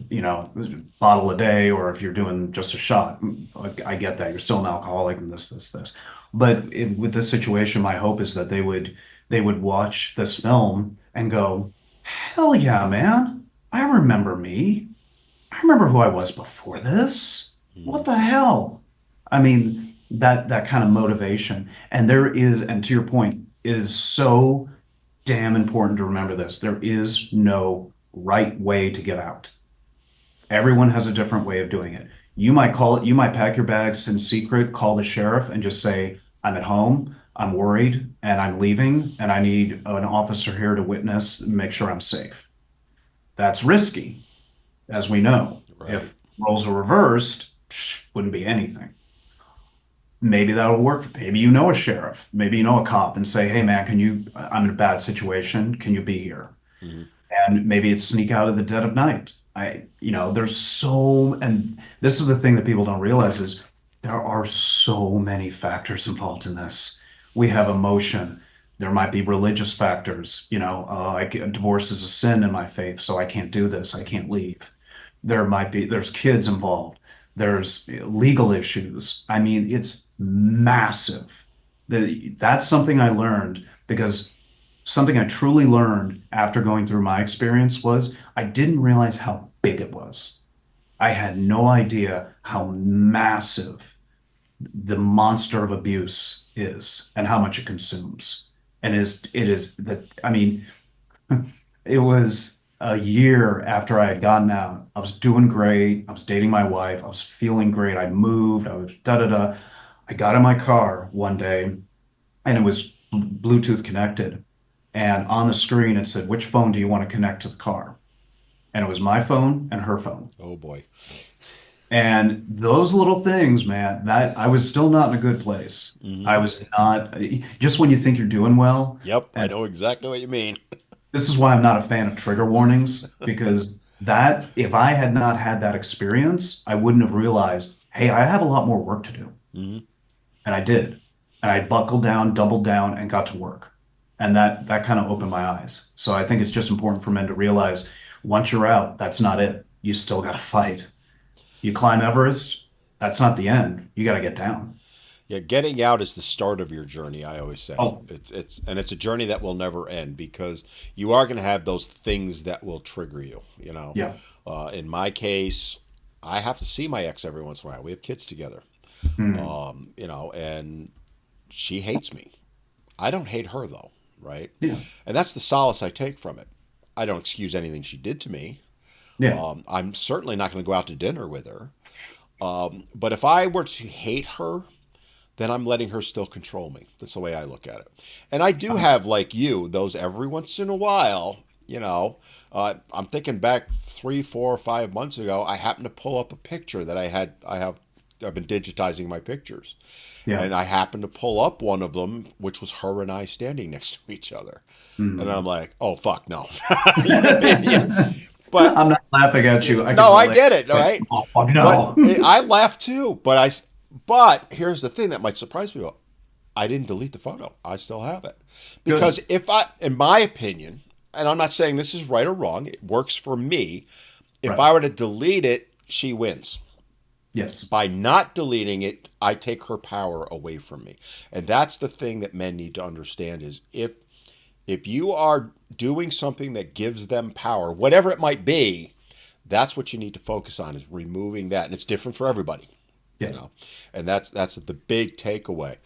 bottle a day, or if you're doing just a shot, I get that you're still an alcoholic and this. But with this situation, my hope is that they would watch this film and go, hell yeah, man. I remember me. I remember who I was before this. What Hmm. the hell? I mean, that kind of motivation. And there is, and to your point, it is so damn important to remember this. There is no right way to get out. Everyone has a different way of doing it. You might pack your bags in secret, call the sheriff, and just say, I'm at home, I'm worried, and I'm leaving, and I need an officer here to witness and make sure I'm safe. That's risky, as we know. Right. If roles are reversed, wouldn't be anything. Maybe that'll work. Maybe you know a sheriff, maybe you know a cop, and say, hey man, I'm in a bad situation. Can you be here? Hmm. And maybe it's sneak out of the dead of night. There's and this is the thing that people don't realize is there are so many factors involved in this. We have emotion. There might be religious factors. Divorce is a sin in my faith, so I can't do this. I can't leave. There's kids involved. There's legal issues. I mean, it's massive. That's something I learned because something I truly learned after going through my experience was I didn't realize how big it was. I had no idea how massive the monster of abuse is and how much it consumes. And it is that, I mean, it was a year after I had gotten out. I was doing great. I was dating my wife. I was feeling great. I moved. I was da da da. I got in my car one day and it was Bluetooth connected. And on the screen, it said, which phone do you want to connect to the car? And it was my phone and her phone. Oh boy. And those little things, man, that I was still not in a good place. I Hmm. was not, just when you think you're doing well. Yep, I And know exactly what you mean. this is why I'm not a fan of trigger warnings, because if I had not had that experience, I wouldn't have realized, hey, I have a lot more work to do. Hmm. And I did. And I buckled down, doubled down, and got to work. And that kind of opened my eyes. So I think it's just important for men to realize once you're out, that's not it. You still got to fight. You climb Everest, that's not the end. You got to get down. Yeah, getting out is the start of your journey, I always say. Oh, It's a journey that will never end because you are going to have those things that will trigger you, you know. yeah. In my case, I have to see my ex every once in a while. We have kids together. Mhm. And she hates me. I don't hate her though, right? Yeah. And that's the solace I take from it. I don't excuse anything she did to me. Yeah. I'm certainly not going to go out to dinner with her. But if I were to hate her, then I'm letting her still control me. That's the way I look at it. And I do have, like you, those every once in a while, you know. I'm thinking back 3, 4, 5 months ago, I happened to pull up a picture that I've been digitizing my pictures. Yeah. And I happened to pull up one of them, which was her and I standing next to each other. And I'm Mhm. like, oh, fuck, no. You know what I mean? Yeah. But I'm not laughing at you. I can no, I relate. get it, all But, right? oh, fuck But no. I laugh too. But here's the thing that might surprise people. I didn't delete the photo. I still have it. Because Good. in my opinion, and I'm not saying this is right or wrong, it works for me. If Right. I were to delete it, she wins. Yes. By not deleting it, I take her power away from me. And that's the thing that men need to understand is if you are doing something that gives them power, whatever it might be, that's what you need to focus on is removing that. And it's different for everybody, you Yeah. know. And that's the big takeaway.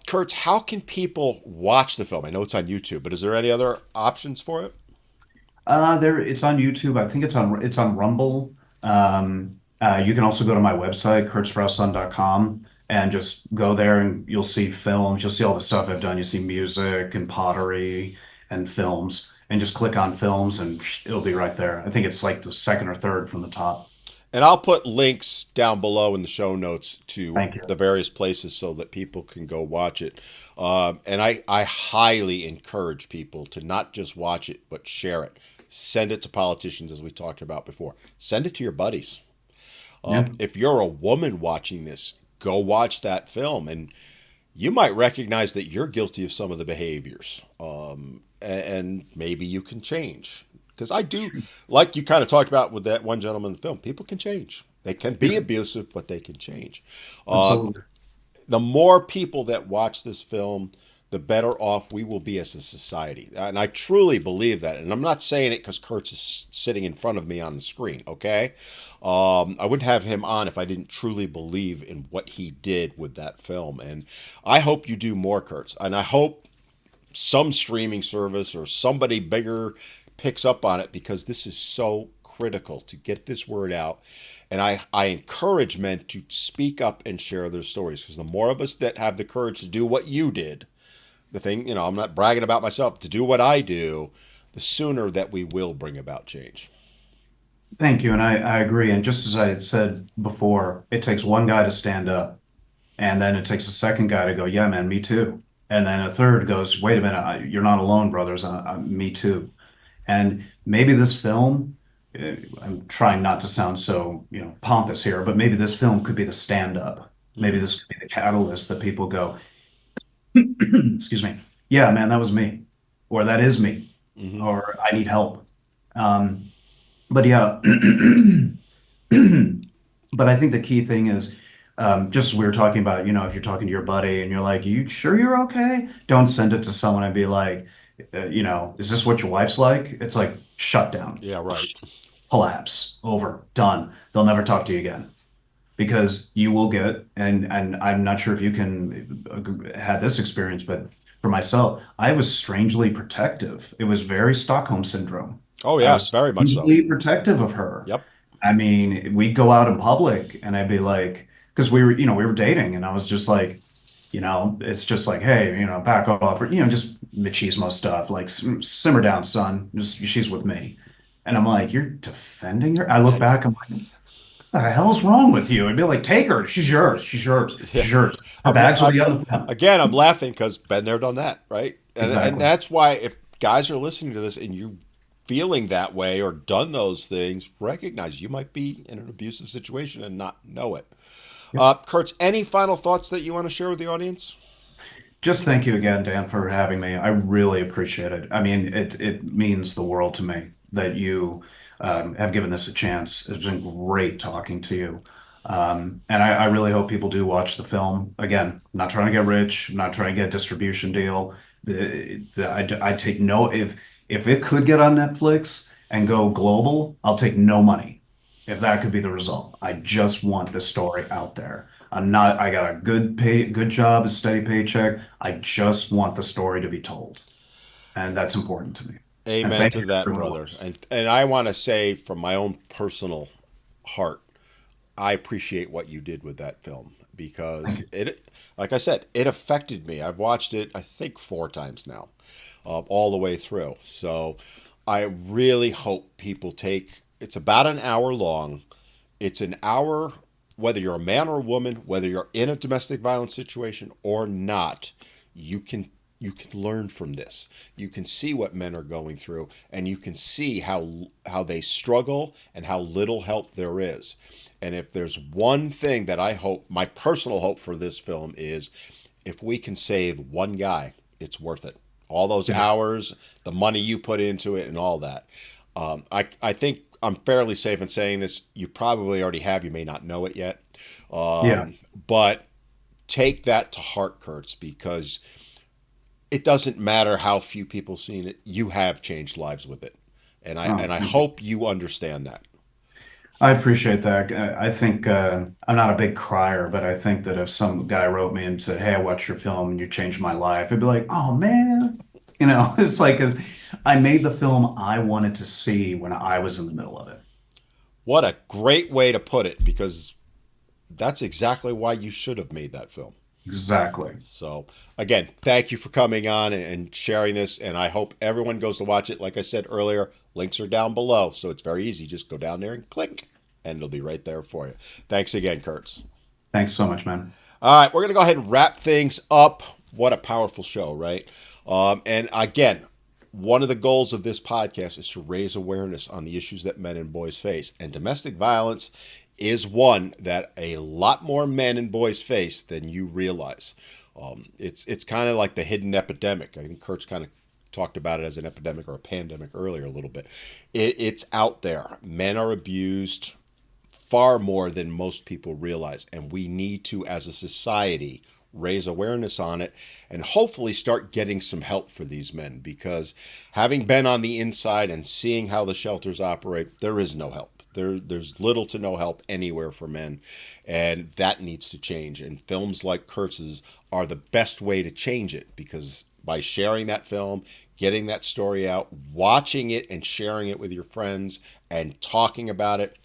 Kurtz, how can people watch the film? I know it's on YouTube, but is there any other options for it? It's on YouTube. I think it's on Rumble. You can also go to my website, kurtzfrausun.com, and just go there and you'll see films. You'll see all the stuff I've done. You see music and pottery and films, and just click on films and it'll be right there. I think it's like the second or third from the top. And I'll put links down below in the show notes to Thank you. the various places so that people can go watch it. And I highly encourage people to not just watch it, but share it. Send it to politicians, as we talked about before. Send it to your buddies. Yeah. If you're a woman watching this, go watch that film, and you might recognize that you're guilty of some of the behaviors, and maybe you can change. Because I do, like you kind of talked about with that one gentleman in the film, people can change. They can be Yeah, abusive, but they can change. Uh, absolutely. the more people that watch this film, the better off we will be as a society. And I truly believe that. And I'm not saying it because Kurtz is sitting in front of me on the screen, okay? I wouldn't have him on if I didn't truly believe in what he did with that film. And I hope you do more, Kurtz. And I hope some streaming service or somebody bigger picks up on it because this is so critical to get this word out. And I encourage men to speak up and share their stories because the more of us that have the courage to do what you did, the thing, I'm not bragging about myself, to do what I do, the sooner that we will bring about change. Thank you. And I agree. And just as I had said before, it takes one guy to stand up. And then it takes a second guy to go, yeah, man, me too. And then a third goes, wait a minute, you're not alone, brothers. Me too. And maybe this film, I'm trying not to sound so, pompous here, but maybe this film could be the stand up. Maybe Mm-hmm. this could be the catalyst that people go, excuse me, yeah, man, that was me, or that is me, Mm-hmm. or I need help. Um, but yeah, but I think the key thing is just as we were talking about, if you're talking to your buddy and you're like, you sure you're okay? Don't send it to someone and be like, is this what your wife's like? It's like shut down, Yeah, right. collapse, over, done. They'll never talk to you again because you will get, and I'm not sure if you can had this experience, but for myself, I was strangely protective. It was very Stockholm syndrome. Oh, I yes, was very much so. strangely protective of her. Yep. I mean, we'd go out in public and I'd be like, because we were dating and I was just like, it's just like, hey, back off, or, just machismo stuff, like simmer down, son. Just she's with me. And I'm like, you're defending her? I look Ex- back, I'm like, what the hell's wrong with you? I'd be like, take her. She's yours. She's yours. Yeah. She's yours. Her I'm, bags will I'm, be on the front. again, I'm laughing because been there, done that, right? And Exactly. that's why if guys are listening to this and you feeling that way or done those things, recognize you might be in an abusive situation and not know it. Yep. Kurtz, any final thoughts that you want to share with the audience? Just thank you again, Dan, for having me. I really appreciate it. I mean, it means the world to me that you have given this a chance. It's been great talking to you. And I really hope people do watch the film. Again, I'm not trying to get rich, I'm not trying to get a distribution deal. I take no, if it could get on Netflix and go global, I'll take no money if that could be the result. I just want this story out there. I got a good job, a steady paycheck. I just want the story to be told. And that's important to me. And Amen thank to you that, for everyone brother. else. And I want to say from my own personal heart, I appreciate what you did with that film Thank because you. like I said, it affected me. I've watched it, I think, 4 times now, all the way through. So I really hope people take. It's about an hour long. It's an hour, whether you're a man or a woman, whether you're in a domestic violence situation or not, you can you can learn from this. You can see what men are going through, and you can see how they struggle and how little help there is. And if there's one thing that I hope, my personal hope for this film is, if we can save one guy, it's worth it. All those Yeah. hours, the money you put into it, and all that. I think I'm fairly safe in saying this. You probably already have. You may not know it yet. Yeah. But take that to heart, Kurtz, because it doesn't matter how few people seen it. You have changed lives with it, and Oh, I thank you. hope you understand that. I appreciate that. I think I'm not a big crier, but I think that if some guy wrote me and said, "Hey, I watched your film and you changed my life," I'd be like, "Oh man," it's like I made the film I wanted to see when I was in the middle of it. What a great way to put it, because that's exactly why you should have made that film. Exactly. So, again, thank you for coming on and sharing this, and I hope everyone goes to watch it. Like I said earlier, links are down below, so it's very easy. Just go down there and click, and it'll be right there for you. Thanks again, Kurtz. Thanks so much, man. All right, we're going to go ahead and wrap things up. What a powerful show, right? And again, one of the goals of this podcast is to raise awareness on the issues that men and boys face, and domestic violence is one that a lot more men and boys face than you realize. It's kind of like the hidden epidemic. I think Kurtz kind of talked about it as an epidemic or a pandemic earlier a little bit. It's out there. Men are abused far more than most people realize, and we need to, as a society, raise awareness on it and hopefully start getting some help for these men, because having been on the inside and seeing how the shelters operate, there is no help. There's little to no help anywhere for men, and that needs to change. And films like Kurtz's are the best way to change it, because by sharing that film, getting that story out, watching it and sharing it with your friends and talking about it,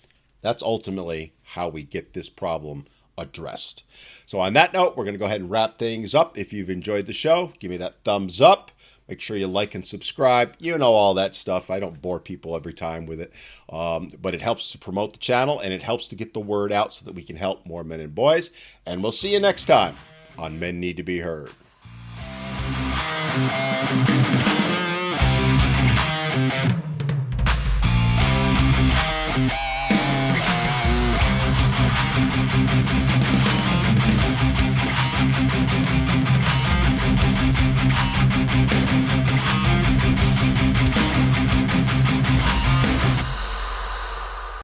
that's ultimately how we get this problem addressed. So on that note, we're going to go ahead and wrap things up. If you've enjoyed the show, give me that thumbs up. Make sure you like and subscribe. You know all that stuff. I don't bore people every time with it. But it helps to promote the channel, and it helps to get the word out so that we can help more men and boys. And we'll see you next time on Men Need to Be Heard.